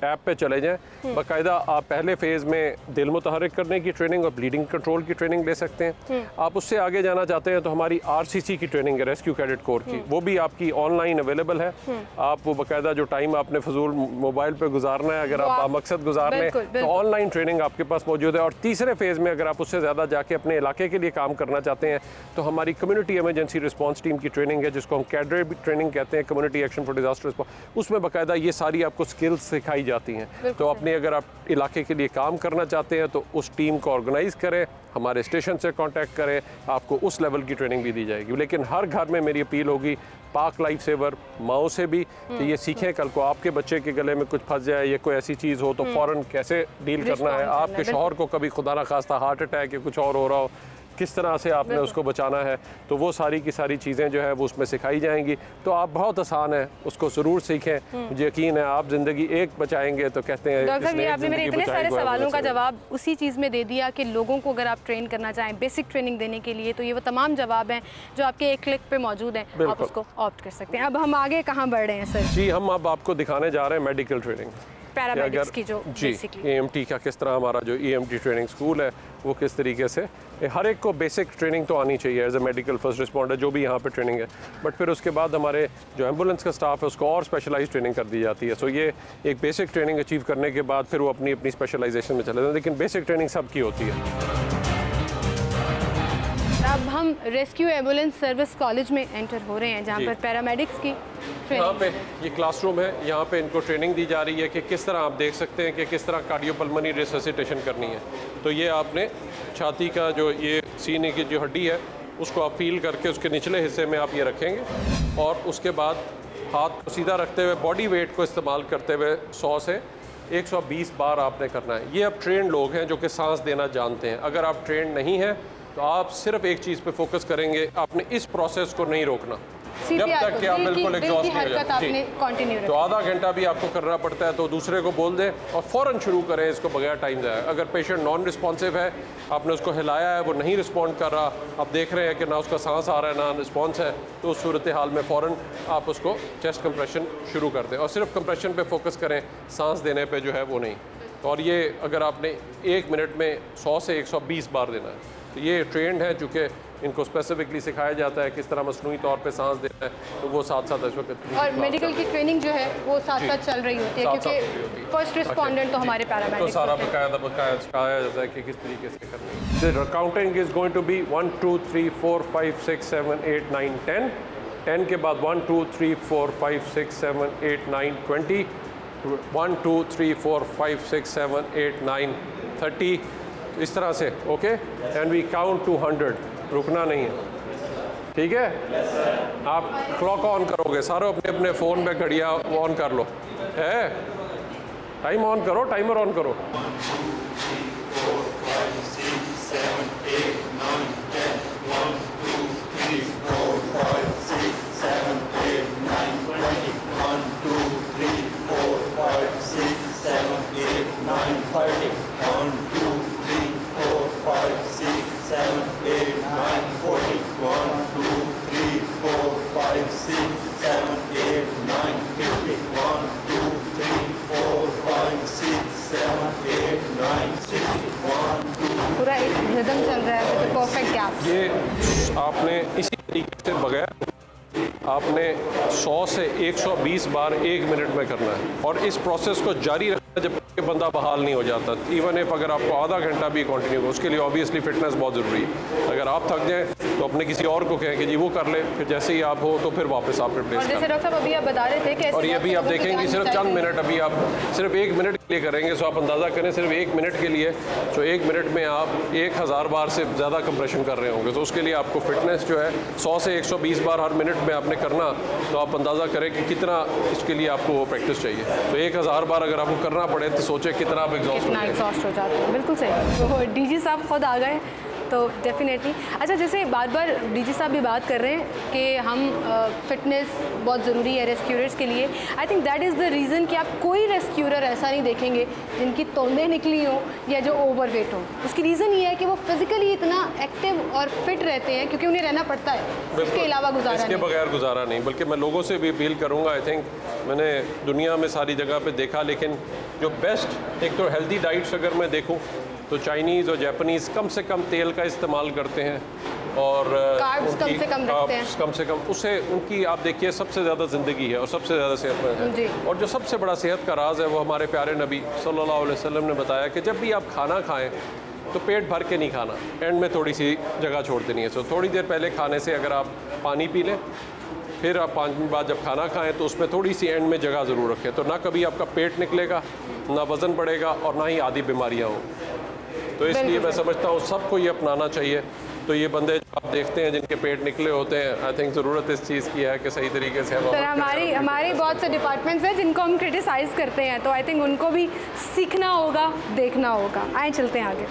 ऐप पे चले जाएं। बाकायदा आप पहले फेज़ में दिल मुतहरिक करने की ट्रेनिंग और ब्लीडिंग कंट्रोल की ट्रेनिंग ले सकते हैं। आप उससे आगे जाना चाहते हैं तो हमारी RCC की ट्रेनिंग है, रेस्क्यू कैडेट कोर की, वो भी आपकी ऑनलाइन अवेलेबल है। आप वो बाकायदा जो टाइम आपने फजूल मोबाइल पे गुजारना है, अगर आप मकसद गुजार लें तो ऑनलाइन ट्रेनिंग आपके पास मौजूद है। और तीसरे फेज़ में अगर आप उससे ज़्यादा जाके अपने इलाके के लिए काम करना चाहते हैं तो हमारी कम्युनिटी इमरजेंसी रिस्पॉन्स टीम की ट्रेनिंग है, जिसको हम कैडर ट्रेनिंग कहते हैं, community action for disaster response. उसमें बाकायदा ये सारी आपको स्किल्स सिखाई जाती हैं। तो अपने अगर आप इलाके के लिए काम करना चाहते हैं तो उस टीम को ऑर्गेनाइज़ करें, हमारे स्टेशन से कांटेक्ट करें, आपको उस लेवल की ट्रेनिंग भी दी जाएगी। लेकिन हर घर में मेरी अपील होगी पाक लाइफ सेवर माओ से भी कि ये सीखें, कल को आपके बच्चे के गले में कुछ फंस जाए या कोई ऐसी चीज़ हो तो फ़ौरन कैसे डील करना है। आपके शौहर को कभी खुदा ना खास्ता हार्ट अटैक या कुछ और हो रहा हो किस तरह से आपने उसको बचाना है, तो वो सारी की सारी चीज़ें जो है वो उसमें सिखाई जाएंगी। तो आप बहुत आसान है, उसको ज़रूर सीखें। मुझे यकीन है आप ज़िंदगी एक बचाएंगे तो कहते हैं। डॉक्टर साहब, ये आपने मेरे इतने सारे सवालों का जवाब उसी चीज़ में दे दिया कि लोगों को अगर आप ट्रेन करना चाहें, बेसिक ट्रेनिंग देने के लिए, तो ये वो तमाम जवाब हैं जो आपके एक क्लिक पे मौजूद हैं, आप उसको ऑप्ट कर सकते हैं। अब हम आगे कहाँ बढ़ रहे हैं सर? जी, हम अब आपको दिखाने जा रहे हैं मेडिकल ट्रेनिंग, पैरामेडिक्स की जो जी EMT का किस तरह हमारा जो EMT ट्रेनिंग स्कूल है वो किस तरीके से हर एक को बेसिक ट्रेनिंग तो आनी चाहिए as a medical first responder जो भी यहाँ पे ट्रेनिंग है, बट फिर उसके बाद हमारे जो एम्बुलेंस का स्टाफ है उसको और स्पेशलाइज ट्रेनिंग कर दी जाती है। सो ये एक बेसिक ट्रेनिंग अचीव करने के बाद फिर वो अपनी अपनी स्पेशलाइजेशन में चले जाते हैं, लेकिन बेसिक ट्रेनिंग सबकी होती है। अब हम रेस्क्यू एम्बुलेंस सर्विस कॉलेज में एंटर हो रहे हैं, जहाँ पर पैरामेडिक्स की यहाँ पे ये क्लासरूम है, यहाँ पे इनको ट्रेनिंग दी जा रही है कि किस तरह आप देख सकते हैं कि किस तरह कार्डियोपल्मोनरी रिससिटेशन करनी है। तो ये आपने छाती का जो ये सीने की जो हड्डी है उसको आप फील करके उसके निचले हिस्से में आप ये रखेंगे और उसके बाद हाथ को सीधा रखते हुए बॉडी वेट को इस्तेमाल करते हुए 100 से 120 बार आपने करना है। ये अब ट्रेन लोग हैं जो कि सांस देना जानते हैं। अगर आप ट्रेन नहीं हैं तो आप सिर्फ एक चीज़ पे फोकस करेंगे, आपने इस प्रोसेस को नहीं रोकना जब तक कि आप बिल्कुल एग्जॉस्ट नहीं हो जाते। तो आधा घंटा भी आपको करना पड़ता है, तो दूसरे को बोल दें और फ़ौरन शुरू करें इसको बगैर टाइम जाए। अगर पेशेंट नॉन रिस्पॉन्सिव है, आपने उसको हिलाया है, वो नहीं रिस्पॉन्ड कर रहा, आप देख रहे हैं कि ना उसका सांस आ रहा है ना रिस्पॉन्स है, तो उस सूरत हाल में फ़ौरन आप उसको चेस्ट कंप्रेशन शुरू कर दें और सिर्फ कंप्रेशन पे फोकस करें, सांस देने पे जो है वो नहीं। और ये अगर आपने 1 मिनट में 100 से 120 बार देना है। तो ये ट्रेंड है, चूँकि इनको स्पेसिफिकली सिखाया जाता है किस तरह मसनूई तौर पे सांस देना है, तो वो साथ साथ इस वक्त और मेडिकल की ट्रेनिंग जो है वो साथ साथ चल रही होती है, क्योंकि फर्स्ट रिस्पॉन्डेंट तो हमारे पैरामेडिक्स तो सारा बकाया सिखाया जाता है कि किस तरीके से करना है। The counting is going to be 1 2 3 4 5 6 7 8 9 10 10 के बाद 1 2 3 4 5 6 7 8 9 20 1 2 3 4 5 6 7 8 9 30 इस तरह से। Okay, and we count to 100, रुकना नहीं है, ठीक है। आप क्लॉक ऑन करोगे, सारे अपने अपने फ़ोन पे घड़ियाँ ऑन कर लो, है टाइम ऑन करो, टाइमर ऑन करो। पूरा एक रिदम चल रहा है, तो परफेक्ट गैप। ये आपने इसी तरीके से बगैर आपने 100 से 120 बार 1 मिनट में करना है और इस प्रोसेस को जारी रखना जब तक बंदा बहाल नहीं हो जाता। इवन इफ अगर आपको आधा घंटा भी कंटिन्यू हो, उसके लिए ऑब्वियसली फिटनेस बहुत ज़रूरी है। अगर आप थक जाएं तो अपने किसी और को कहें कि जी वो कर ले, फिर जैसे ही आप हो तो फिर वापस आप रिप्लेस और जैसे डॉक्टर साहब अभी आप बता रहे थे कि और ये भी आप देखेंगे सिर्फ चंद मिनट, अभी आप सिर्फ 1 मिनट के लिए करेंगे, सो आप अंदाज़ा करें सिर्फ 1 मिनट के लिए, तो 1 मिनट में आप 1000 बार से ज़्यादा कंप्रेशन कर रहे होंगे। तो उसके लिए आपको फिटनेस जो है 100 से 120 बार हर मिनट में आपने करना, तो आप अंदाज़ा करें कि कितना इसके लिए आपको वो प्रैक्टिस चाहिए। तो 1000 बार अगर आपको करना पड़े तो सोचे कितना आप एग्जॉस्ट हो जाते हैं। बिल्कुल सही। तो डीजी साहब खुद आ गए तो डेफिनेटली। अच्छा, जैसे बार बार डीजी साहब भी बात कर रहे हैं कि हम फिटनेस बहुत ज़रूरी है रेस्क्यूरर्स के लिए। I think that is the reason कि आप कोई रेस्क्यूरर ऐसा नहीं देखेंगे जिनकी तोंदें निकली हों या जो ओवरवेट हो। उसकी रीज़न ये है कि वो फिज़िकली इतना एक्टिव और फिट रहते हैं क्योंकि उन्हें रहना पड़ता है, इसके अलावा गुजारा इसके बगैर गुजारा नहीं। बल्कि मैं लोगों से भी अपील करूँगा, आई थिंक मैंने दुनिया में सारी जगह पर देखा, लेकिन जो बेस्ट एक तो हेल्दी डाइट्स अगर मैं देखूँ तो चाइनीज़ और जापानीज़ कम से कम तेल का इस्तेमाल करते हैं और कार्ब्स कम से कम रखते हैं, कम से कम उससे उनकी आप देखिए सबसे ज़्यादा ज़िंदगी है और सबसे ज़्यादा सेहतमंद है। और जो सबसे बड़ा सेहत का राज है वो हमारे प्यारे नबी सल्लल्लाहु अलैहि वसल्लम ने बताया कि जब भी आप खाना खाएं तो पेट भर के नहीं खाना, एंड में थोड़ी सी जगह छोड़ देनी है। सो थोड़ी देर पहले खाने से अगर आप पानी पी लें, फिर आप 5 मिनट बाद जब खाना खाएं तो उसमें थोड़ी सी एंड में जगह ज़रूर रखें, तो ना कभी आपका पेट निकलेगा, ना वज़न बढ़ेगा और ना ही आदि बीमारियाँ हों। तो इसलिए मैं समझता हूँ सबको ये अपनाना चाहिए। तो ये बंदे जो आप देखते हैं जिनके पेट निकले होते हैं, आई थिंक ज़रूरत इस चीज़ की है कि सही तरीके से सर हमारी बहुत से डिपार्टमेंट्स हैं जिनको हम क्रिटिसाइज़ करते हैं, तो आई थिंक उनको भी सीखना होगा, देखना होगा। आए चलते हैं आगे।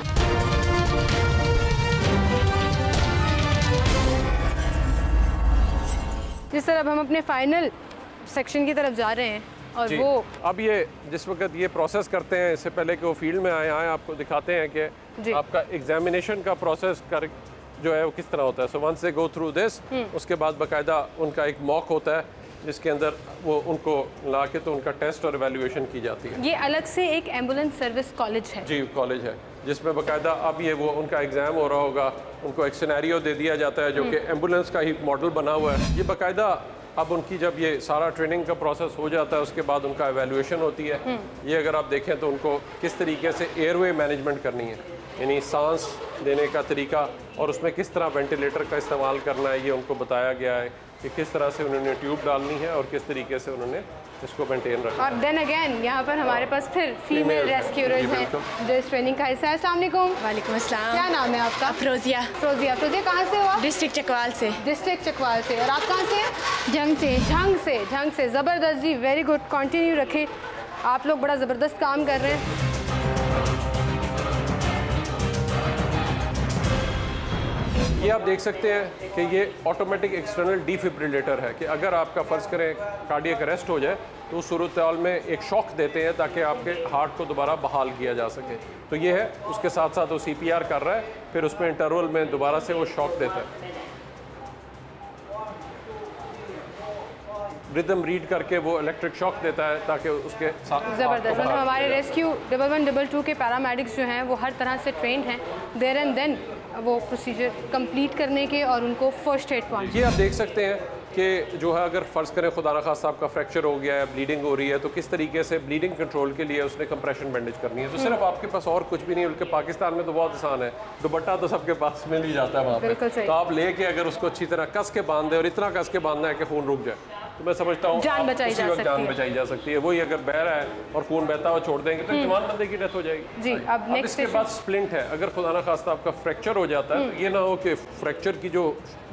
जिस तरह अब हम अपने फाइनल सेक्शन की तरफ जा रहे हैं और जी। वो अब ये जिस वक्त ये प्रोसेस करते हैं, इससे पहले कि वो फील्ड में आए आपको दिखाते हैं जी। कि आपका एग्जामिनेशन का प्रोसेस कर जो है वो किस तरह होता है। So once they go through this, उसके बाद बाकायदा उनका एक मॉक होता है जिसके अंदर वो उनको ला के तो उनका टेस्ट और एवेल्यूएशन की जाती है। ये अलग से एक एम्बुलेंस सर्विस कॉलेज है। जी, कॉलेज है जिसमें बाकायदा अब ये वो उनका एग्ज़ाम हो रहा होगा, उनको एक सिनेरियो दे दिया जाता है जो कि एम्बुलेंस का ही मॉडल बना हुआ है। ये बाकायदा अब उनकी जब ये सारा ट्रेनिंग का प्रोसेस हो जाता है उसके बाद उनका एवेल्यूएशन होती है। ये अगर आप देखें तो उनको किस तरीके से एयरवे मैनेजमेंट करनी है, यानी सांस देने का तरीका और उसमें किस तरह वेंटिलेटर का इस्तेमाल करना है, ये उनको बताया गया है कि किस तरह से उन्होंने ट्यूब डालनी है और किस तरीके से उन्होंने इसको मेंटेन रखना और देन अगेन यहाँ पर हमारे पास फिर फीमेल रेस्क्यूरर्स हैं जो इस ट्रेनिंग का हिस्सा है। अस्सलाम वालेकुम। वालेकुम अस्सलाम। क्या नाम है आपका? अफरोजिया। अफरोजिया। अफरोजिया कहाँ से हो आप? डिस्ट्रिक्ट चकवाल से। डिस्ट्रिक्ट चकवाल से। और आप कहाँ से हैं? जंग से। झंग से। ज़बरदस्त जी, वेरी गुड, कंटिन्यू रखें, आप लोग बड़ा ज़बरदस्त काम कर रहे हैं। ये आप देख सकते हैं कि ये ऑटोमेटिक एक्सटर्नल डिफिब्रिलेटर है कि अगर आपका फ़र्ज़ करें कार्डियक अरेस्ट हो जाए तो उस सूरत हाल में एक शॉक देते हैं ताकि आपके हार्ट को दोबारा बहाल किया जा सके। तो ये है, उसके साथ साथ वो CPR कर रहा है, फिर उसमें इंटरवल में दोबारा से वो शॉक देता है, रिदम रीड करके वो इलेक्ट्रिक शॉक देता है ताकि उसके साथ ज़बरदस्त। मतलब हमारे रेस्क्यू 1122 के पैरामेडिक्स जो हैं वो हर तरह से ट्रेंड हैं देयर एंड देन वो प्रोसीजर कंप्लीट करने के और उनको फर्स्ट एड पहुँच। ये आप देख सकते हैं कि जो है अगर फ़र्ज़ करें खुदा न खास्ता आपका फ्रैक्चर हो गया है, ब्लीडिंग हो रही है, तो किस तरीके से ब्लीडिंग कंट्रोल के लिए उसने कंप्रेशन बैंडेज करनी है। तो सिर्फ आपके पास और कुछ भी नहीं, बल्कि पाकिस्तान में तो बहुत आसान है, दुपट्टा तो सबके पास मिल ही जाता है वहाँ पे। तो आप लेके अगर उसको अच्छी तरह कस के बांध दें और इतना कस के बांधना है कि खून रुक जाए, तो मैं समझता हूँ जान बचाई जा सकती है। वही अगर बह रहा है और खून बहता हुआ छोड़ देंगे तो जवान बंदे की डेथ हो जाएगी। जी। अब नेक्स्ट इसके बाद स्प्लिंट है, अगर खुदा न खास्ता आपका फ्रैक्चर हो जाता है तो ये ना हो कि फ्रैक्चर की जो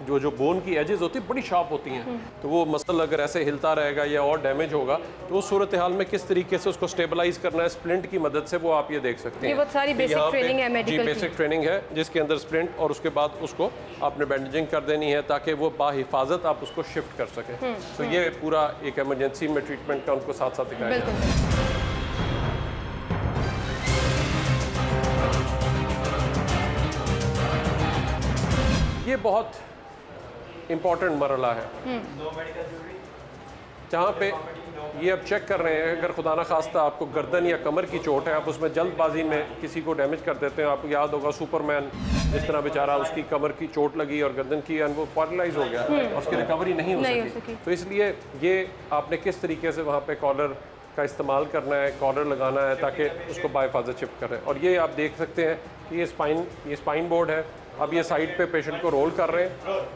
बोन की एजेस होती है बड़ी शार्प होती हैं, तो वो मसल अगर ऐसे हिलता रहेगा या और डैमेज होगा तो उस सूरत हाल में किस तरीके से उसको स्टेबलाइज करना है स्प्लिंट की मदद से, वो आप ये देख सकते हैं। ये बहुत सारी बेसिक ट्रेनिंग है मेडिकल की। बेसिक ट्रेनिंग है जिसके अंदर स्प्लिंट और उसके बाद उसको आपने बैंडेजिंग कर देनी है ताकि वो बाहिफाजत आप उसको शिफ्ट कर सकें। तो ये पूरा एक इमरजेंसी में ट्रीटमेंट का उनको साथ साथ दिखाया जाता है। ये बहुत इम्पॉर्टेंट मरला है जहाँ पे ये अब चेक कर रहे हैं अगर खुदा न खास्ता आपको गर्दन या कमर की चोट है, आप उसमें जल्दबाजी में किसी को डैमेज कर देते हैं। आपको याद होगा सुपरमैन जिस तरह बेचारा उसकी कमर की चोट लगी और गर्दन की वो पैरालाइज हो गया और उसकी रिकवरी नहीं हो सकी। तो इसलिए ये आपने किस तरीके से वहाँ पे कॉलर का इस्तेमाल करना है, कॉलर लगाना है ताकि उसको बाहिफाजत शिफ्ट करें। और ये आप देख सकते हैं कि ये स्पाइन बोर्ड है। अब ये साइड पे पेशेंट को रोल कर रहे हैं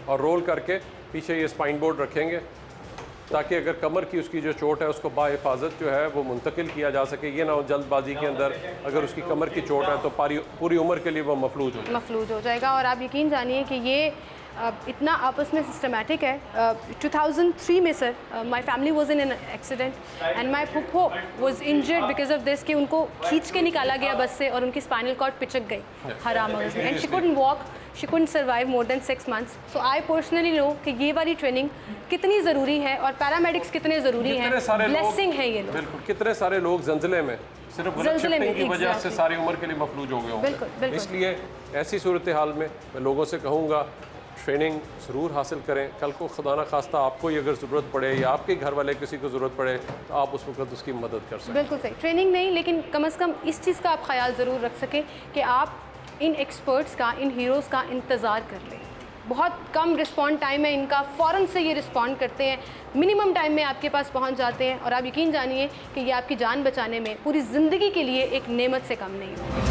और रोल करके पीछे ये स्पाइन बोर्ड रखेंगे ताकि अगर कमर की उसकी जो चोट है उसको बाहिफाजत जो है वो मुंतकिल किया जा सके। ये ना हो जल्दबाजी के अंदर अगर उसकी कमर की चोट है तो पूरी उम्र के लिए वो मफलूज हो जाएगा। और आप यकीन जानिए कि ये इतना आपस में सिस्टमेटिक है। 2003 में sir my family was in an accident and my फूफो was injured because of this कि उनको खींच के निकाला गया बस से और उनकी स्पाइनल कॉर्ड पिचक गई हराम में and she couldn't walk, she couldn't survive more than 6 months। So I personally know कि ये वाली ट्रेनिंग कितनी ज़रूरी है और पैरामेडिक्स कितने ज़रूरी हैं। ब्लेसिंग है ये लोग। बिल्कुल, कितने सारे लोग जंजले में सिर्फ शिफ्टिंग की वजह से सारी उम्र के लिए मफलूज हो गए होंगे। इसलिए ऐसी सूरत हाल में मैं लोगों से कहूँगा ट्रेनिंग ज़रूर हासिल करें। कल को खुदा न खास्ता आपको ही अगर ज़रूरत पड़े या आपके घर वाले किसी को ज़रूरत पड़े तो आप उस वक्त उसकी मदद कर सकें। बिल्कुल सही। ट्रेनिंग नहीं लेकिन कम से कम इस चीज़ का आप ख्याल ज़रूर रख सकें कि आप इन एक्सपर्ट्स का, इन हीरोज़ का इंतज़ार कर लें। बहुत कम रिस्पॉन्ड टाइम है इनका, फ़ौरन से ये रिस्पॉन्ड करते हैं, मिनिमम टाइम में आपके पास पहुंच जाते हैं और आप यकीन जानिए कि ये आपकी जान बचाने में पूरी ज़िंदगी के लिए एक नेमत से कम नहीं होगी।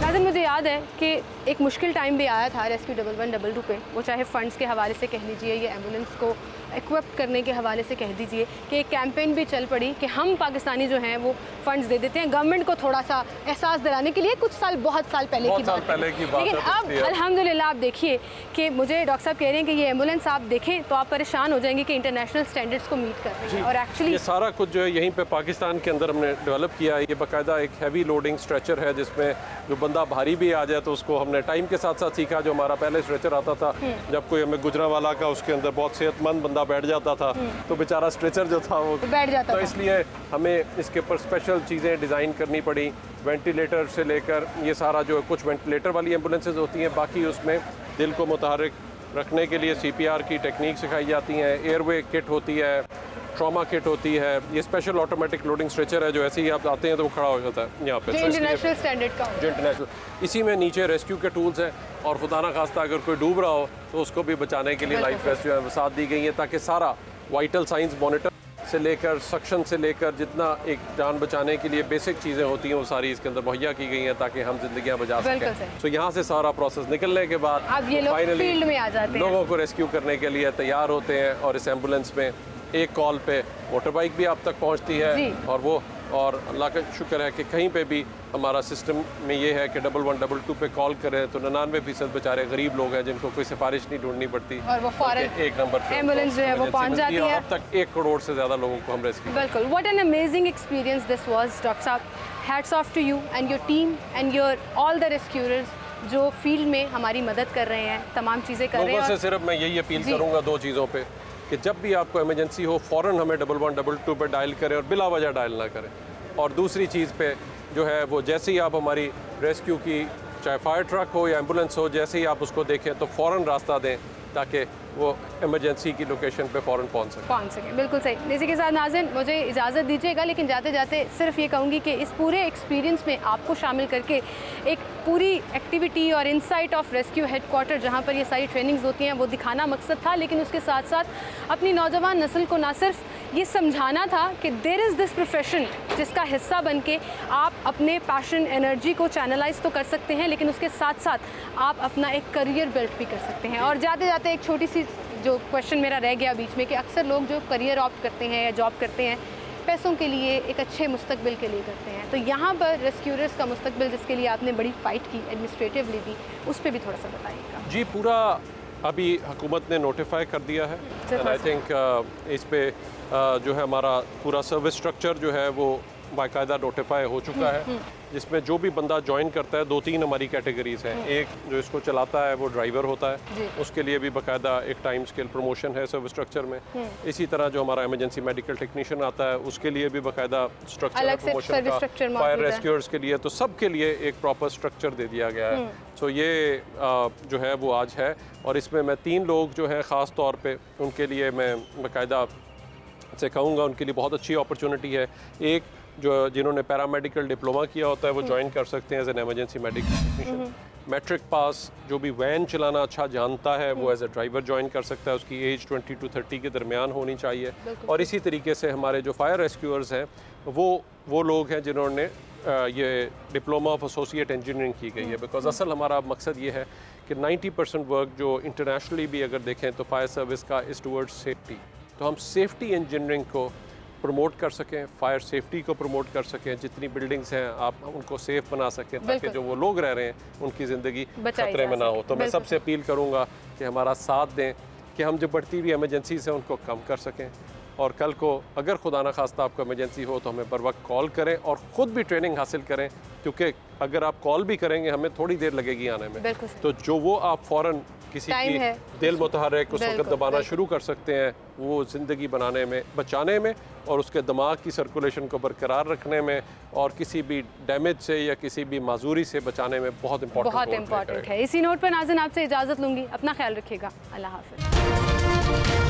नाज़िम, मुझे याद है कि एक मुश्किल टाइम भी आया था रेस्क्यू 1112 पे, वो चाहे फ़ंड्स के हवाले से कह लीजिए या एम्बुलेंस को इक्विप करने के हवाले से कह दीजिए कि एक कैंपेन भी चल पड़ी कि हम पाकिस्तानी जो हैं वो फ़ंड्स दे देते हैं गवर्नमेंट को थोड़ा सा एहसास दिलाने के लिए। कुछ साल, बहुत साल पहले की बात है, लेकिन अब अल्हम्दुलिल्लाह आप देखिए कि मुझे डॉक्टर साहब कह रहे हैं कि ये एम्बुलेंस आप देखें तो आप परेशान हो जाएंगे कि इंटरनेशनल स्टैंडर्ड्स को मीट कर रही है। और एक्चुअली ये सारा कुछ जो है यहीं पे पाकिस्तान के अंदर हमने डेवलप किया है। ये बाकायदा एक हैवी लोडिंग स्ट्रेचर है जिसमें जो बंदा भारी भी आ जाए तो उसको हमने टाइम के साथ साथ सीखा। जो हमारा पहले स्ट्रेचर आता था, जब कोई हमें गुजरांवाला का उसके अंदर बहुत सेहतमंद बंदा बैठ जाता था तो बेचारा स्ट्रेचर जो था वो बैठ जाता तो था। इसलिए हमें इसके ऊपर स्पेशल चीज़ें डिज़ाइन करनी पड़ी। वेंटिलेटर से लेकर ये सारा जो कुछ वेंटिलेटर वाली एम्बुलेंसेज होती हैं, बाकी उसमें दिल को मुतहर्रिक रखने के लिए CPR की टेक्निक सिखाई जाती हैं। एयरवे किट होती है, ट्रॉमा किट होती है। ये स्पेशल ऑटोमेटिक लोडिंग स्ट्रेचर है जो ऐसे ही आप आते हैं तो वो खड़ा हो जाता है यहाँ पे। जो इंटरनेशनल स्टैंडर्ड का जो इंटरनेशनल, इसी में नीचे रेस्क्यू के टूल्स हैं और खुदा ना खास्ता अगर कोई डूब रहा हो तो उसको भी बचाने के लिए लाइफ वेस्ट जो है वो साथ दी गई है, ताकि सारा वाइटल साइंस मॉनिटर से लेकर सक्शन से लेकर जितना एक जान बचाने के लिए बेसिक चीज़ें होती हैं वो सारी इसके अंदर मुहैया की गई हैं ताकि हम जिंदगियां बचा सकें। तो यहाँ से सारा प्रोसेस निकलने के बाद अब ये लोग फील्ड में आ जाते हैं, लोगों को रेस्क्यू करने के लिए तैयार होते हैं। और इस एम्बुलेंस में एक कॉल पे मोटर बाइक भी आप तक पहुँचती है और अल्लाह का शुक्र है कि कहीं पे भी हमारा सिस्टम में ये है कि 1112 पे कॉल करें तो 99% बेचारे गरीब लोग हैं जिनको कोई सिफारिश नहीं ढूंढनी पड़ती और वो फौरन एक नंबर पे एम्बुलेंस जो है वो पहुंच जाती है। अब तक 1 करोड़ से ज़्यादा लोगों को हम रेस्क्यू। बिल्कुल, what an amazing experience this was doctor साहब। Hats off to you and your team and your all the rescuers जो फील्ड में हमारी मदद कर रहे हैं, तमाम चीज़ें कर रहे हैं। लोगों से सिर्फ मैं यही अपील करूँगा 2 चीज़ों पर कि जब भी आपको इमरजेंसी हो फ़ौरन हमें 1112 पे डायल करें और बिला वजह डायल ना करें। और दूसरी चीज़ पे जो है वो जैसे ही आप हमारी रेस्क्यू की चाहे फायर ट्रक हो या एम्बुलेंस हो, जैसे ही आप उसको देखें तो फ़ौरन रास्ता दें ताकि वो इमरजेंसी की लोकेशन पे फ़ौरन पहुंच सके। बिल्कुल सही। इसी के साथ नाज़रीन मुझे इजाज़त दीजिएगा, लेकिन जाते जाते सिर्फ ये कहूँगी कि इस पूरे एक्सपीरियंस में आपको शामिल करके एक पूरी एक्टिविटी और इंसाइट ऑफ रेस्क्यू हेडक्वार्टर जहाँ पर ये सारी ट्रेनिंग्स होती हैं वो दिखाना मकसद था, लेकिन उसके साथ साथ अपनी नौजवान नस्ल को ना सिर्फ ये समझाना था कि देयर इज़ दिस प्रोफेशन जिसका हिस्सा बन के आप अपने पैशन एनर्जी को चैनलाइज तो कर सकते हैं, लेकिन उसके साथ साथ आप अपना एक करियर बिल्ड भी कर सकते हैं। और जाते जाते एक छोटी सी जो क्वेश्चन मेरा रह गया बीच में कि अक्सर लोग जो करियर ऑप्ट करते हैं या जॉब करते हैं पैसों के लिए, एक अच्छे मुस्तकबिल के लिए करते हैं, तो यहाँ पर रेस्क्यूअर्स का मुस्तकबिल जिसके लिए आपने बड़ी फ़ाइट की एडमिनिस्ट्रेटिवली भी, उस पर भी थोड़ा सा बताइएगा। जी, पूरा अभी हुकूमत ने नोटिफाई कर दिया है एंड आई थिंक इस पे जो है हमारा पूरा सर्विस स्ट्रक्चर जो है वो बाकायदा नोटिफाई हो चुका है, जिसमें जो भी बंदा ज्वाइन करता है 2-3 हमारी कैटेगरीज हैं। एक जो इसको चलाता है वो ड्राइवर होता है, उसके लिए भी बाकायदा एक टाइम स्केल प्रमोशन है सर्विस स्ट्रक्चर में। इसी तरह जो हमारा इमरजेंसी मेडिकल टेक्नीशियन आता है उसके लिए भी बाकायदा स्ट्रक्चर है प्रमोशन का। फायर रेस्क्यूअर्स के लिए तो सबके लिए एक प्रॉपर स्ट्रक्चर दे दिया गया है। सो ये जो है वो आज है और इसमें मैं 3 लोग जो हैं ख़ास तौर पे उनके लिए मैं बाकायदा से कहूँगा उनके लिए बहुत अच्छी अपॉर्चुनिटी है। एक जो जिन्होंने पैरामेडिकल डिप्लोमा किया होता है वो ज्वाइन कर सकते हैं as an emergency medical technician. Matric pass जो भी वैन चलाना अच्छा जानता है वो एज ए ड्राइवर ज्वाइन कर सकता है, उसकी एज 20 to 30 के दरमियान होनी चाहिए। और इसी तरीके से हमारे जो फायर रेस्क्यूअर्स हैं वो लोग हैं जिन्होंने ये डिप्लोमा ऑफ एसोसिएट इंजीनियरिंग की गई है, बिकॉज असल हमारा मकसद ये है कि 90% वर्क जो इंटरनेशनली भी अगर देखें तो फायर सर्विस का इज़ टूवर्ड्स सेफ्टी। तो हम सेफ्टी इंजीनियरिंग को प्रमोट कर सकें, फायर सेफ्टी को प्रमोट कर सकें, जितनी बिल्डिंग्स हैं आप उनको सेफ बना सकें ताकि जो वो लोग रह रहे हैं उनकी ज़िंदगी खतरे में ना हो। तो मैं सबसे अपील करूँगा कि हमारा साथ दें कि हम जो बढ़ती हुई एमरजेंसीज हैं उनको कम कर सकें। और कल को अगर खुदा ना खास्ता आपको इमरजेंसी हो तो हमें बर वक्त कॉल करें और ख़ुद भी ट्रेनिंग हासिल करें, क्योंकि अगर आप कॉल भी करेंगे हमें थोड़ी देर लगेगी आने में, तो जो वो आप फ़ौरन किसी की दिल मुतहर्रिक उस वक्त दबाना शुरू कर सकते हैं, वो ज़िंदगी बनाने में, बचाने में और उसके दिमाग की सर्कुलेशन को बरकरार रखने में और किसी भी डैमेज से या किसी भी माजूरी से बचाने में बहुत इम्पोर्टेंट है। इसी नोट पर नाज़रीन आपसे इजाज़त लूँगी, अपना ख्याल रखिएगा, अल्लाह हाफ़िज़।